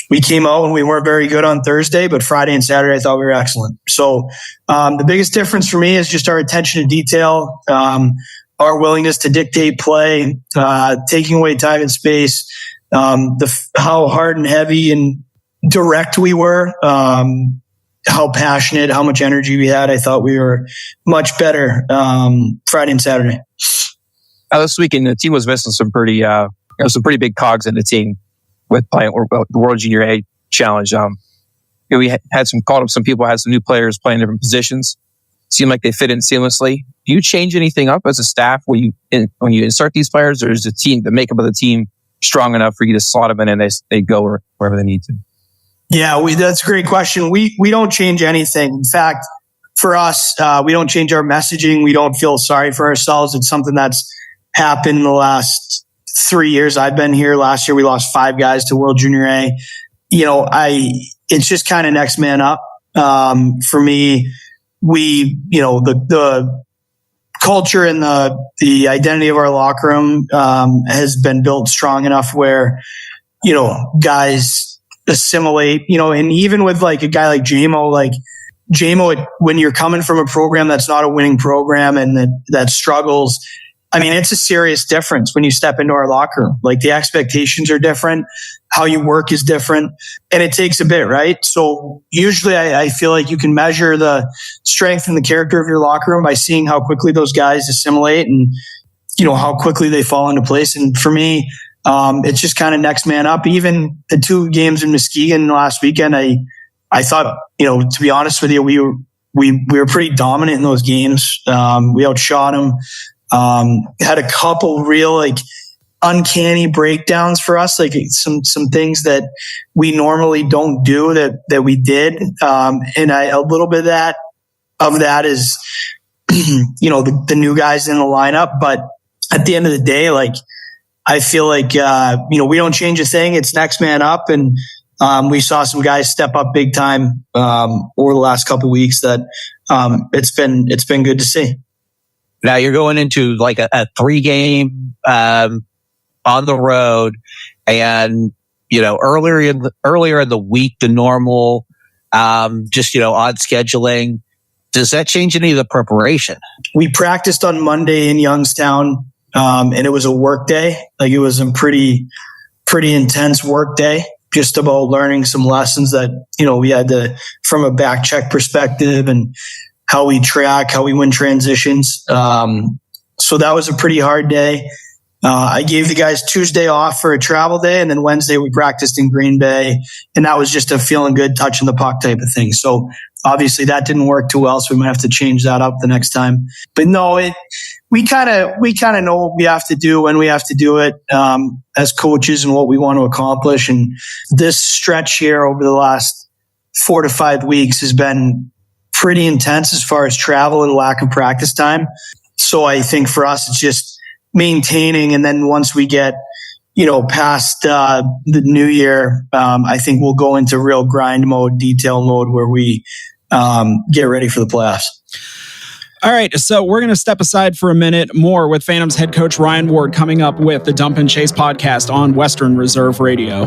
Speaker 28: we came out and we weren't very good on Thursday, but Friday and Saturday I thought we were excellent. So the biggest difference for me is just our attention to detail, our willingness to dictate play, taking away time and space, how hard and heavy and direct we were, how passionate, how much energy we had. I thought we were much better Friday and Saturday.
Speaker 1: This weekend, the team was missing some pretty big cogs in the team with playing the World Junior A Challenge. We had called up some people, had some new players playing different positions. Seemed like they fit in seamlessly. Do you change anything up as a staff when you insert these players, or is the makeup of the team strong enough for you to slot them in and they go wherever they need to?
Speaker 28: Yeah, that's a great question. We don't change anything. In fact, for us, we don't change our messaging. We don't feel sorry for ourselves. It's something that's happened in the last 3 years I've been here. Last year, we lost 5 guys to World Junior A. It's just kind of next man up. For me, the culture and the identity of our locker room has been built strong enough where, guys assimilate, and even with like a guy like JMO, when you're coming from a program that's not a winning program and that struggles, I mean, it's a serious difference when you step into our locker room. Like, the expectations are different. How you work is different. And it takes a bit, right? So usually I feel like you can measure the strength and the character of your locker room by seeing how quickly those guys assimilate and, how quickly they fall into place. And for me, it's just kind of next man up. Even the 2 games in Muskegon last weekend, I thought, to be honest with you, we were pretty dominant in those games. We outshot them. Had a couple real uncanny breakdowns for us, like some things that we normally don't do that we did. And a little bit of that is, the new guys in the lineup. But at the end of the day, I feel like, we don't change a thing. It's next man up. And, we saw some guys step up big time, over the last couple of weeks that, it's been good to see.
Speaker 13: Now you're going into like a 3-game on the road, and earlier in the week than normal, just odd scheduling. Does that change any of the preparation?
Speaker 28: We practiced on Monday in Youngstown, and it was a work day. Like, it was a pretty intense work day, just about learning some lessons that we had to, from a back check perspective, and how we track, how we win transitions. So that was a pretty hard day. I gave the guys Tuesday off for a travel day, and then Wednesday we practiced in Green Bay, and that was just a feeling good, touching the puck type of thing. So obviously that didn't work too well, so we might have to change that up the next time. But no, we kind of know what we have to do when we have to do it, as coaches, and what we want to accomplish. And this stretch here over the last 4 to 5 weeks has been pretty intense as far as travel and lack of practice time. So I think for us, it's just maintaining. And then once we get, past the new year, I think we'll go into real grind mode, detail mode, where we get ready for the playoffs.
Speaker 12: All right, so we're going to step aside for a minute. More with Phantoms head coach Ryan Ward coming up with the Dump and Chase podcast on Western Reserve Radio.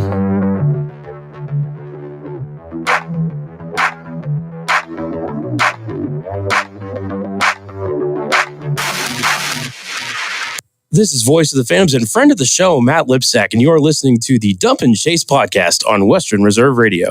Speaker 7: This is Voice of the Phantoms and friend of the show, Matt Lipsack, and you're listening to the Dump and Chase podcast on Western Reserve Radio.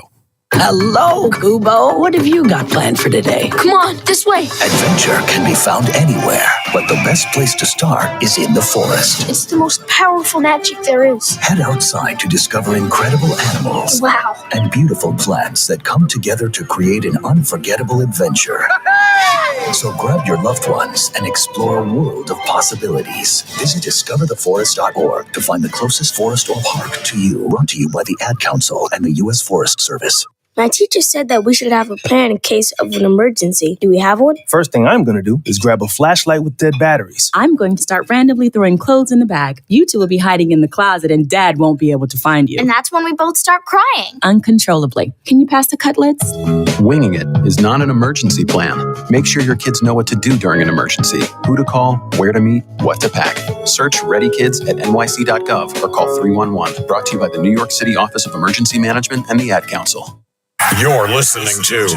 Speaker 21: Hello, Kubo. What have you got planned for today? Come on, this way.
Speaker 2: Adventure can be found anywhere, but the best place to start is in the forest.
Speaker 21: It's the most powerful magic there is.
Speaker 2: Head outside to discover incredible animals.
Speaker 21: Wow.
Speaker 2: And beautiful plants that come together to create an unforgettable adventure. So grab your loved ones and explore a world of possibilities. Visit discovertheforest.org to find the closest forest or park to you. Brought to you by the Ad Council and the U.S. Forest Service.
Speaker 3: My teacher said that we should have a plan in case of an emergency. Do we have one?
Speaker 5: First thing I'm going to do is grab a flashlight with dead batteries.
Speaker 8: I'm going to start randomly throwing clothes in the bag. You two will be hiding in the closet and Dad won't be able to find you.
Speaker 10: And that's when we both start crying.
Speaker 8: Uncontrollably. Can you pass the cutlets?
Speaker 20: Winging it is not an emergency plan. Make sure your kids know what to do during an emergency, who to call, where to meet, what to pack. Search Ready Kids at nyc.gov or call 311. Brought to you by the New York City Office of Emergency Management and the Ad Council.
Speaker 11: You're listening to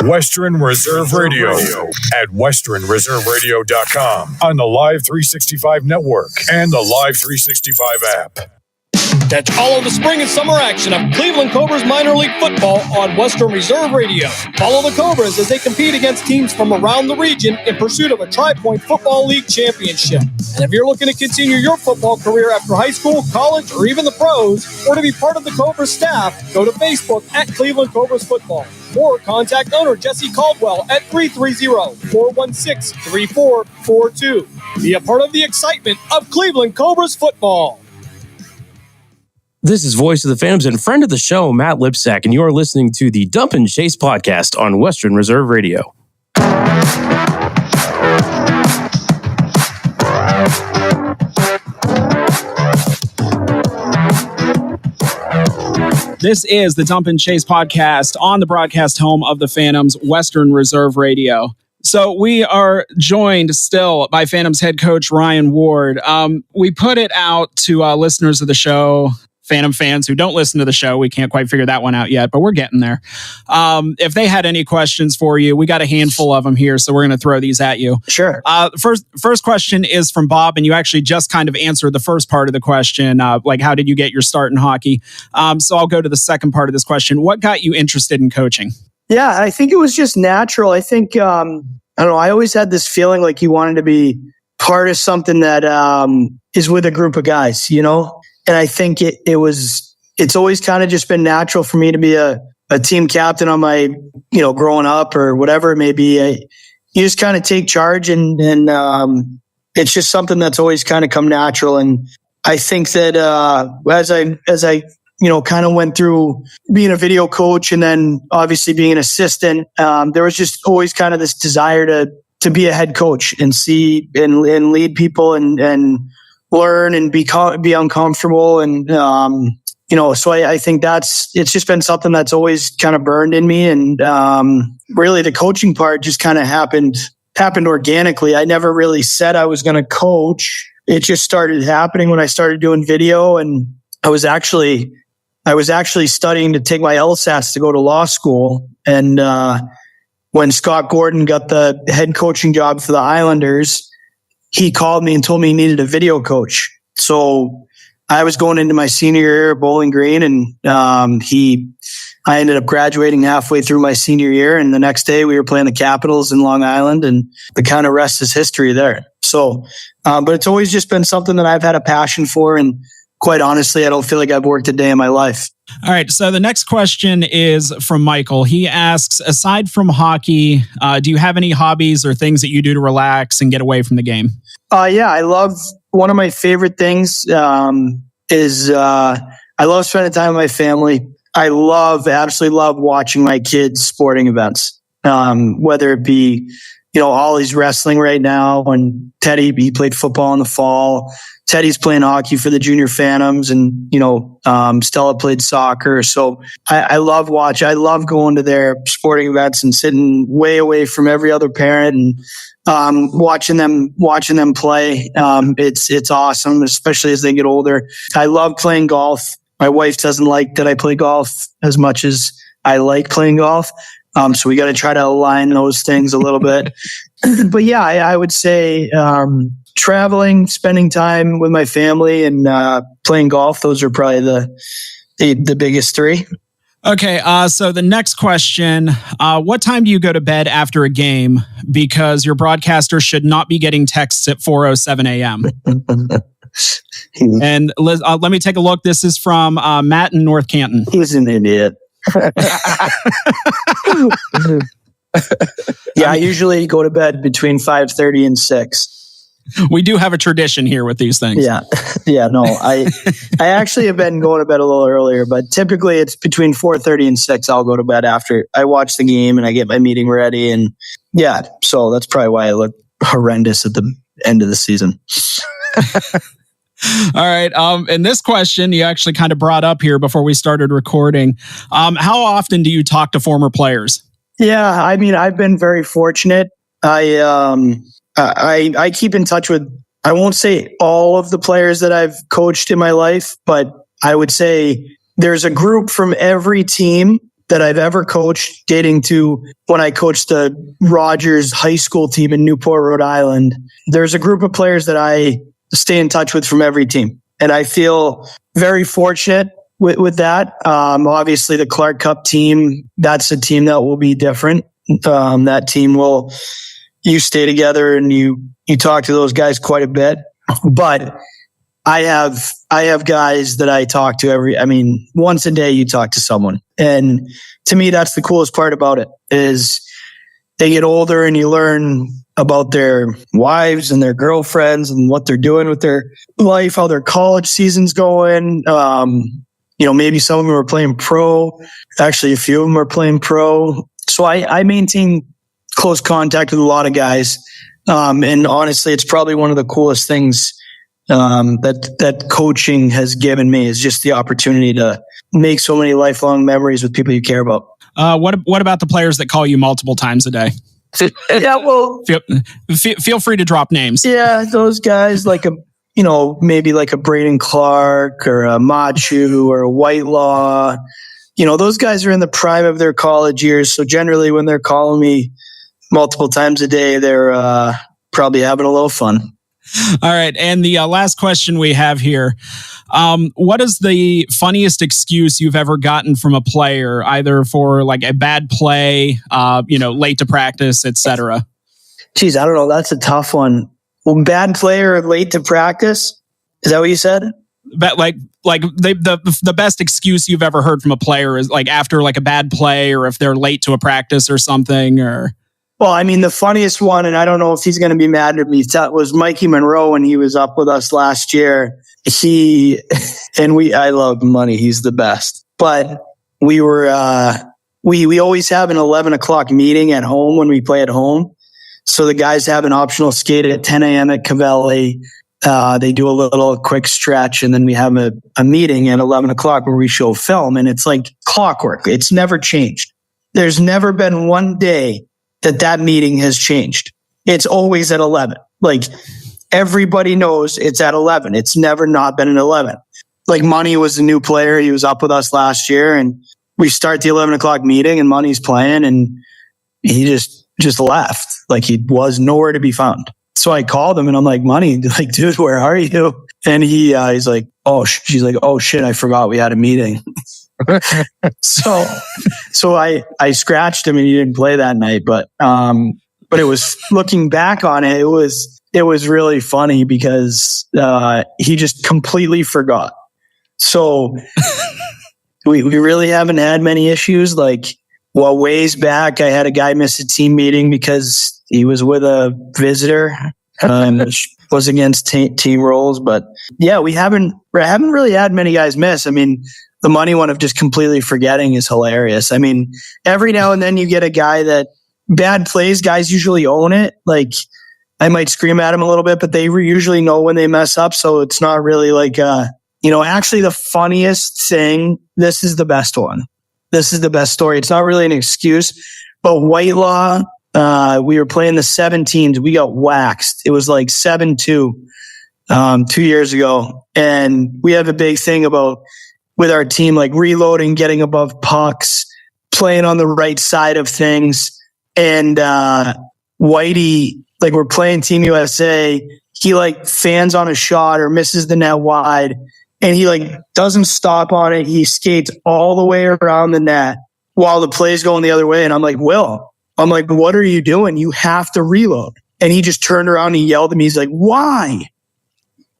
Speaker 11: Western Reserve Radio at westernreserveradio.com on the Live 365 network and the Live 365 app.
Speaker 15: Catch all of the spring and summer action of Cleveland Cobras minor league football on Western Reserve Radio. Follow the Cobras as they compete against teams from around the region in pursuit of a Tri-Point Football League championship. And if you're looking to continue your football career after high school, college, or even the pros, or to be part of the Cobras staff, go to Facebook at Cleveland Cobras Football. Or contact owner Jesse Caldwell at 330-416-3442. Be a part of the excitement of Cleveland Cobras football.
Speaker 7: This is Voice of the Phantoms and friend of the show, Matt Lipsack, and you are listening to the Dump and Chase podcast on Western Reserve Radio.
Speaker 12: This is the Dump and Chase podcast on the broadcast home of the Phantoms, Western Reserve Radio. So we are joined still by Phantoms head coach Ryan Ward. We put it out to listeners of the show, Phantom fans who don't listen to the show. We can't quite figure that one out yet, but we're getting there. If they had any questions for you, we got a handful of them here, so we're going to throw these at you.
Speaker 28: Sure.
Speaker 12: First question is from Bob, and you actually just kind of answered the first part of the question, like how did you get your start in hockey? So I'll go to the second part of this question. What got you interested in coaching?
Speaker 28: Yeah, I think it was just natural. I think, I don't know, I always had this feeling like you wanted to be part of something that is with a group of guys, you know? And I think it's always kind of just been natural for me to be a team captain on my, growing up or whatever it may be. You just kind of take charge and it's just something that's always kind of come natural. And I think that as I kind of went through being a video coach and then obviously being an assistant, there was just always kind of this desire to be a head coach and see and lead people and learn and be uncomfortable. And, so I think it's just been something that's always kind of burned in me. And really the coaching part just kind of happened organically. I never really said I was going to coach. It just started happening when I started doing video. And I was actually studying to take my LSATs to go to law school. And when Scott Gordon got the head coaching job for the Islanders, he called me and told me he needed a video coach. So I was going into my senior year at Bowling Green, and I ended up graduating halfway through my senior year. And the next day we were playing the Capitals in Long Island, and the kind of rest is history there. So, but it's always just been something that I've had a passion for. And quite honestly, I don't feel like I've worked a day in my life.
Speaker 12: All right. So the next question is from Michael. He asks, aside from hockey, do you have any hobbies or things that you do to relax and get away from the game?
Speaker 28: Yeah, I love, one of my favorite things is I love spending time with my family. I absolutely love watching my kids' sporting events, whether it be, Ollie's wrestling right now, and Teddy, he played football in the fall. Teddy's playing hockey for the Junior Phantoms, and, Stella played soccer. So I love going to their sporting events and sitting way away from every other parent and watching them play. It's awesome, especially as they get older. I love playing golf. My wife doesn't like that I play golf as much as I like playing golf. So we got to try to align those things a little bit. But yeah, I would say traveling, spending time with my family, and playing golf. Those are probably the biggest three.
Speaker 12: Okay, so the next question, what time do you go to bed after a game? Because your broadcaster should not be getting texts at 4:07 a.m. And Liz, let me take a look. This is from Matt in North Canton.
Speaker 28: He's an idiot. Yeah, I usually go to bed between 5:30 and 6.
Speaker 12: We do have a tradition here with these things.
Speaker 28: Yeah. Yeah, no. I actually have been going to bed a little earlier, but typically it's between 4:30 and 6 I'll go to bed after I watch the game and I get my meeting ready. And yeah, so that's probably why I look horrendous at the end of the season.
Speaker 12: All right. And this question you actually kind of brought up here before we started recording. How often do you talk to former players?
Speaker 28: Yeah, I mean, I've been very fortunate. I keep in touch with, I won't say all of the players that I've coached in my life, but I would say there's a group from every team that I've ever coached, dating to when I coached the Rogers high school team in Newport, Rhode Island. There's a group of players that I stay in touch with from every team. And I feel very fortunate with that. Obviously the Clark Cup team, that's a team that will be different. That team you stay together and you talk to those guys quite a bit. But I have guys that I talk to once a day you talk to someone. And to me, that's the coolest part about it is they get older and you learn about their wives and their girlfriends and what they're doing with their life, how their college season's going. Maybe some of them are playing pro. Actually, a few of them are playing pro. So I maintain close contact with a lot of guys. And honestly, it's probably one of the coolest things that coaching has given me is just the opportunity to make so many lifelong memories with people you care about.
Speaker 12: What about the players that call you multiple times a day?
Speaker 28: Yeah, well,
Speaker 12: feel free to drop names.
Speaker 28: Yeah, those guys maybe like a Braden Clark or a Machu or a Whitelaw. Those guys are in the prime of their college years. So generally when they're calling me multiple times a day, they're probably having a little fun.
Speaker 12: All right. And the last question we have here. What is the funniest excuse you've ever gotten from a player, either for like a bad play, late to practice, etc.?
Speaker 28: Geez, I don't know. That's a tough one. Well, bad play or late to practice? Is that what you said?
Speaker 12: But the best excuse you've ever heard from a player is like after like a bad play or if they're late to a practice or something or...
Speaker 28: Well, I mean, the funniest one, and I don't know if he's going to be mad at me, was Mikey Monroe when he was up with us last year. I love Money. He's the best. But we always have an 11 o'clock meeting at home when we play at home. So the guys have an optional skate at 10 a.m. at Cavelli. They do a little quick stretch, and then we have a meeting at 11 o'clock where we show film, and it's like clockwork. It's never changed. There's never been one day that meeting has changed. It's always at 11. Like everybody knows it's at 11. It's never not been at 11. Like Money was a new player. He was up with us last year and we start the 11 o'clock meeting and Money's playing and he just left. Like he was nowhere to be found. So I called him and I'm like, Money, like, dude, where are you? And he's like, she's like, oh shit, I forgot we had a meeting. So I scratched him and he didn't play that night, but it was, looking back on it, it was really funny because he just completely forgot. So we really haven't had many issues. Like, well, ways back, I had a guy miss a team meeting because he was with a visitor, which was against team rules. But yeah, we haven't really had many guys miss. I mean, the Money one of just completely forgetting is hilarious. I mean, every now and then you get a guy that bad plays, guys usually own it. Like I might scream at him a little bit, but they usually know when they mess up. So it's not really like, actually the funniest thing, this is the best one. This is the best story. It's not really an excuse, but Whitelaw, we were playing the 17s. We got waxed. It was like 7-2 2 years ago. And we have a big thing with our team, like reloading, getting above pucks, playing on the right side of things. And Whitey, like we're playing Team USA, he like fans on a shot or misses the net wide. And he like doesn't stop on it. He skates all the way around the net while the play's going the other way. And I'm like, what are you doing? You have to reload. And he just turned around and he yelled at me. He's like, why?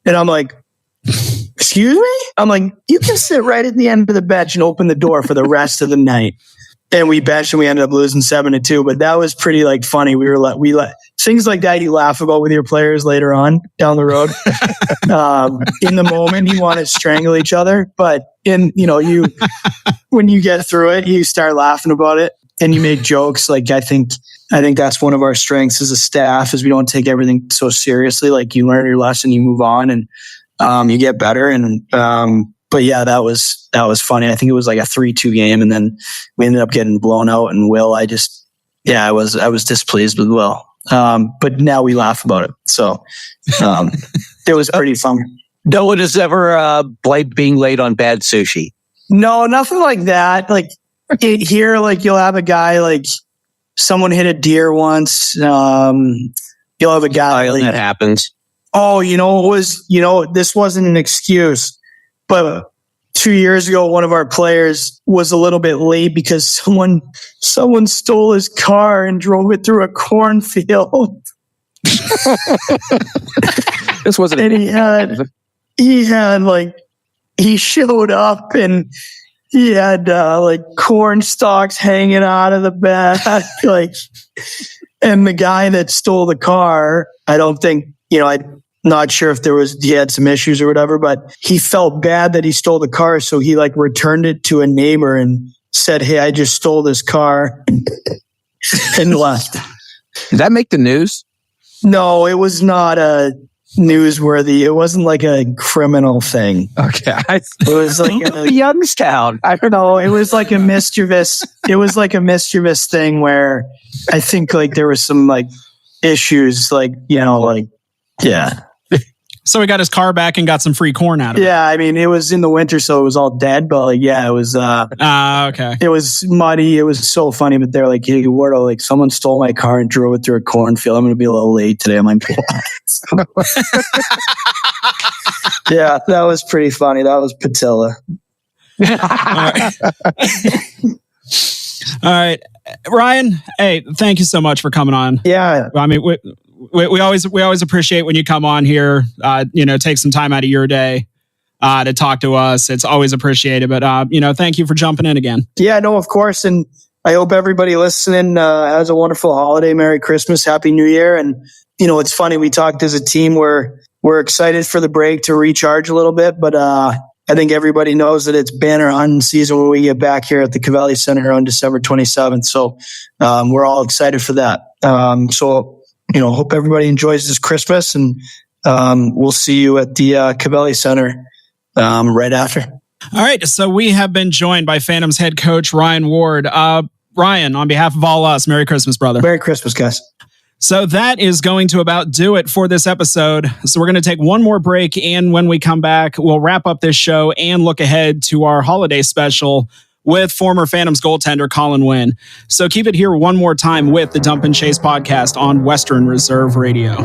Speaker 28: And I'm like, excuse me? I'm like, you can sit right at the end of the bench and open the door for the rest of the night. And we benched and we ended up losing 7-2. But that was pretty like funny. We let things like that you laugh about with your players later on down the road. In the moment, you want to strangle each other, but when you get through it, you start laughing about it and you make jokes. Like, I think that's one of our strengths as a staff is we don't take everything so seriously. Like, you learn your lesson, you move on, and you get better. And but yeah, that was funny. I think it was like a 3-2 game, and then we ended up getting blown out. And Will, I was displeased with Will. But now we laugh about it. So it was pretty fun.
Speaker 9: No one has ever blamed being late on bad sushi.
Speaker 28: No, nothing like that. Like here, like you'll have a guy, like someone hit a deer once. You'll have a guy
Speaker 9: that happens.
Speaker 28: Oh, this wasn't an excuse, but 2 years ago, one of our players was a little bit late because someone stole his car and drove it through a cornfield.
Speaker 1: This wasn't.
Speaker 28: And he showed up and he had corn stalks hanging out of the back, and the guy that stole the car, I don't think, I'm not sure if he had some issues or whatever, but he felt bad that he stole the car. So he returned it to a neighbor and said, "Hey, I just stole this car," and left.
Speaker 9: Did that make the news?
Speaker 28: No, it was not newsworthy. It wasn't like a criminal thing.
Speaker 9: Okay.
Speaker 28: It was like
Speaker 9: Youngstown.
Speaker 28: I don't know. It was like a mischievous thing where I think there was some issues, yeah.
Speaker 12: So he got his car back and got some free corn out of it.
Speaker 28: Yeah, I mean, it was in the winter, so it was all dead, but it was
Speaker 12: okay.
Speaker 28: It was muddy. It was so funny, but they're like, "Hey, Wardo, someone stole my car and drove it through a cornfield. I'm gonna be a little late today." I'm like, yeah, that was pretty funny. That was Patilla.
Speaker 12: All right. Ryan, hey, thank you so much for coming on.
Speaker 28: Yeah.
Speaker 12: I mean, we always appreciate when you come on here, take some time out of your day to talk to us. It's always appreciated, but thank you for jumping in again.
Speaker 28: Yeah, no, of course. And I hope everybody listening has a wonderful holiday. Merry Christmas, Happy New Year. And, it's funny. We talked as a team where we're excited for the break to recharge a little bit, but, I think everybody knows that it's banner hunting season when we get back here at the Cavelli Center on December 27th. So, we're all excited for that. Hope everybody enjoys this Christmas, and we'll see you at the Cavelli Center right after.
Speaker 12: All right, so we have been joined by Phantoms head coach Ryan Ward. Ryan, on behalf of all us, Merry Christmas, brother.
Speaker 28: Merry Christmas, guys.
Speaker 12: So that is going to about do it for this episode. So we're going to take one more break, and when we come back, we'll wrap up this show and look ahead to our holiday special with former Phantoms goaltender Colin Wynn. So keep it here one more time with the Dump and Chase podcast on Western Reserve Radio.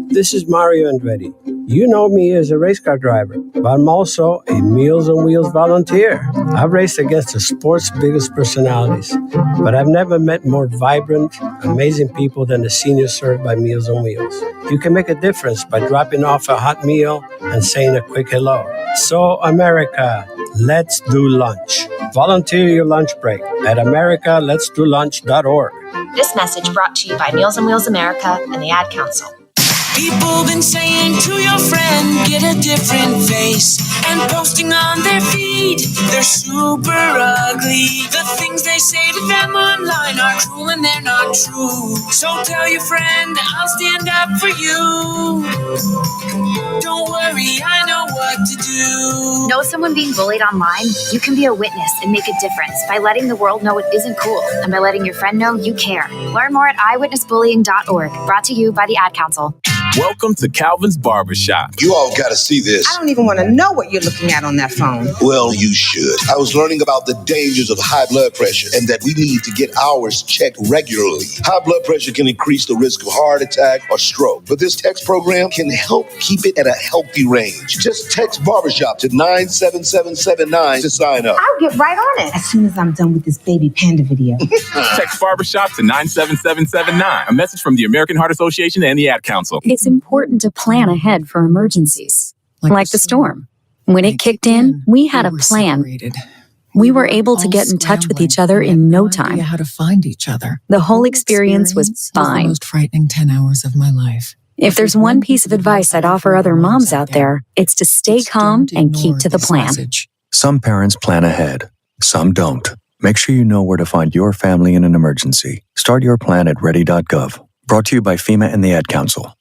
Speaker 14: This is Mario Andretti. You know me as a race car driver, but I'm also a Meals on Wheels volunteer. I've raced against the sport's biggest personalities, but I've never met more vibrant, amazing people than the seniors served by Meals on Wheels. You can make a difference by dropping off a hot meal and saying a quick hello. So, America, let's do lunch. Volunteer your lunch break at americaletsdolunch.org.
Speaker 10: This message brought to you by Meals on Wheels America and the Ad Council.
Speaker 16: People been saying to your friend, get a different face, and posting on their feed, they're super ugly. The things they say to them online are cruel and they're not true. So tell your friend, I'll stand up for you. Don't worry, I know what to do.
Speaker 10: Know someone being bullied online? You can be a witness and make a difference by letting the world know it isn't cool and by letting your friend know you care. Learn more at eyewitnessbullying.org. Brought to you by the Ad Council.
Speaker 17: Welcome to Calvin's Barbershop.
Speaker 18: You all got to see this.
Speaker 19: I don't even want to know what you're looking at on that phone.
Speaker 18: Well, you should. I was learning about the dangers of high blood pressure and that we need to get ours checked regularly. High blood pressure can increase the risk of heart attack or stroke, but this text program can help keep it at a healthy range. Just text Barbershop to 97779 to sign up.
Speaker 19: I'll get right on it as soon as I'm done with this baby panda video.
Speaker 17: Text Barbershop to 97779. A message from the American Heart Association and the Ad Council.
Speaker 4: It's important to plan ahead for emergencies, like the storm. When it kicked in, we had a plan. We were able to get in touch with each other in no time.
Speaker 6: How to find each other.
Speaker 4: The whole experience was fine.
Speaker 6: The most frightening 10 hours of my life.
Speaker 4: If there's one piece of advice I'd offer other moms out there, it's to stay calm and keep to the plan.
Speaker 2: Some parents plan ahead, some don't. Make sure you know where to find your family in an emergency. Start your plan at ready.gov. Brought to you by FEMA and the Ad Council.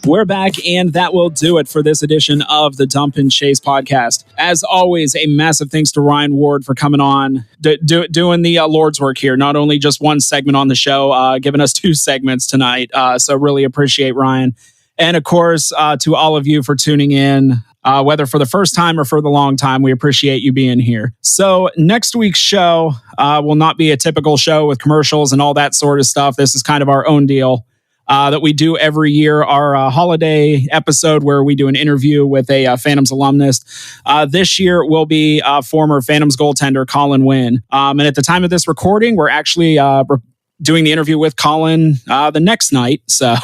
Speaker 12: We're back, and that will do it for this edition of the Dump and Chase podcast. As always, a massive thanks to Ryan Ward for coming on, doing the Lord's work here. Not only just one segment on the show, giving us 2 segments tonight. So really appreciate Ryan. And of course, to all of you for tuning in, whether for the first time or for the long time, we appreciate you being here. So next week's show will not be a typical show with commercials and all that sort of stuff. This is kind of our own deal. That we do every year, our holiday episode where we do an interview with a Phantoms alumnus. This year will be former Phantoms goaltender Colin Wynn. And at the time of this recording, we're actually doing the interview with Colin the next night. So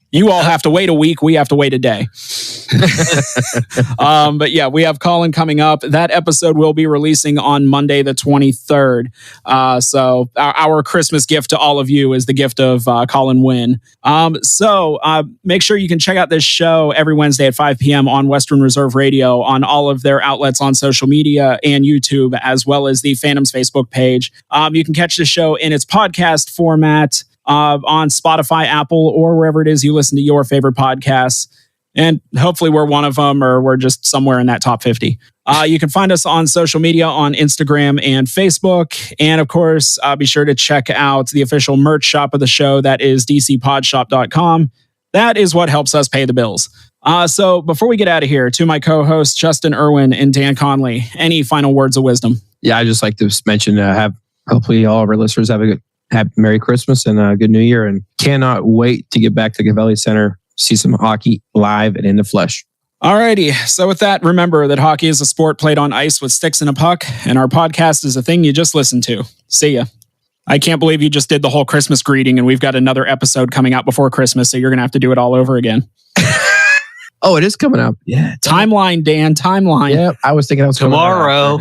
Speaker 12: you all have to wait a week. We have to wait a day. But yeah, we have Colin coming up. That episode will be releasing on Monday, the 23rd. So our Christmas gift to all of you is the gift of Colin Wynn. So make sure you can check out this show every Wednesday at 5 p.m. on Western Reserve Radio on all of their outlets on social media and YouTube, as well as the Phantoms Facebook page. You can catch the show in its podcast format on Spotify, Apple, or wherever it is you listen to your favorite podcasts. And hopefully we're one of them, or we're just somewhere in that top 50. You can find us on social media on Instagram and Facebook. And of course, be sure to check out the official merch shop of the show. That is dcpodshop.com. That is what helps us pay the bills. So before we get out of here, to my co-hosts, Justin Irwin and Dan Conley, any final words of wisdom?
Speaker 1: Yeah, I just like to mention, hopefully all of our listeners have a Merry Christmas and a good New Year, and cannot wait to get back to Gavelli Center, see some hockey live and in the flesh.
Speaker 12: Alrighty, so with that, remember that hockey is a sport played on ice with sticks and a puck, and our podcast is a thing you just listen to. See ya. I can't believe you just did the whole Christmas greeting, and we've got another episode coming out before Christmas, so you're going to have to do it all over again.
Speaker 1: Oh, it is coming up. Yeah.
Speaker 12: Timeline, Dan, timeline.
Speaker 1: Yeah, I was thinking I was
Speaker 13: tomorrow.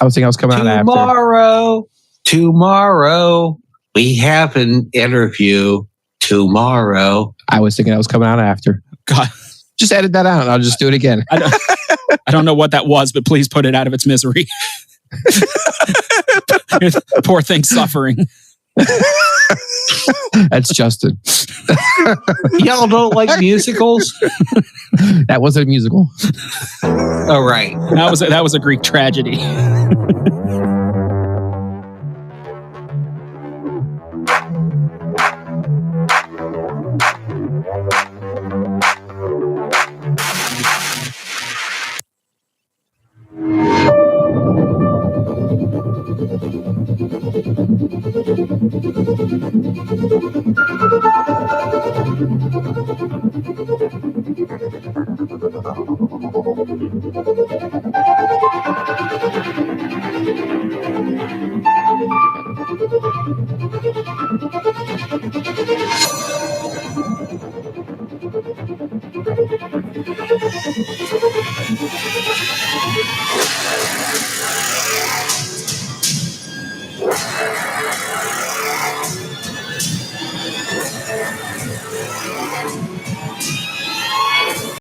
Speaker 1: I was thinking I was coming out after. Tomorrow, we have an interview tomorrow. I was thinking I was coming out after.
Speaker 12: God,
Speaker 1: just edit that out. I'll just do it again.
Speaker 12: I don't know what that was, but please put it out of its misery. Poor thing suffering.
Speaker 1: That's Justin.
Speaker 13: Y'all don't like musicals?
Speaker 1: That wasn't a musical.
Speaker 13: Oh, right.
Speaker 12: That was a Greek tragedy.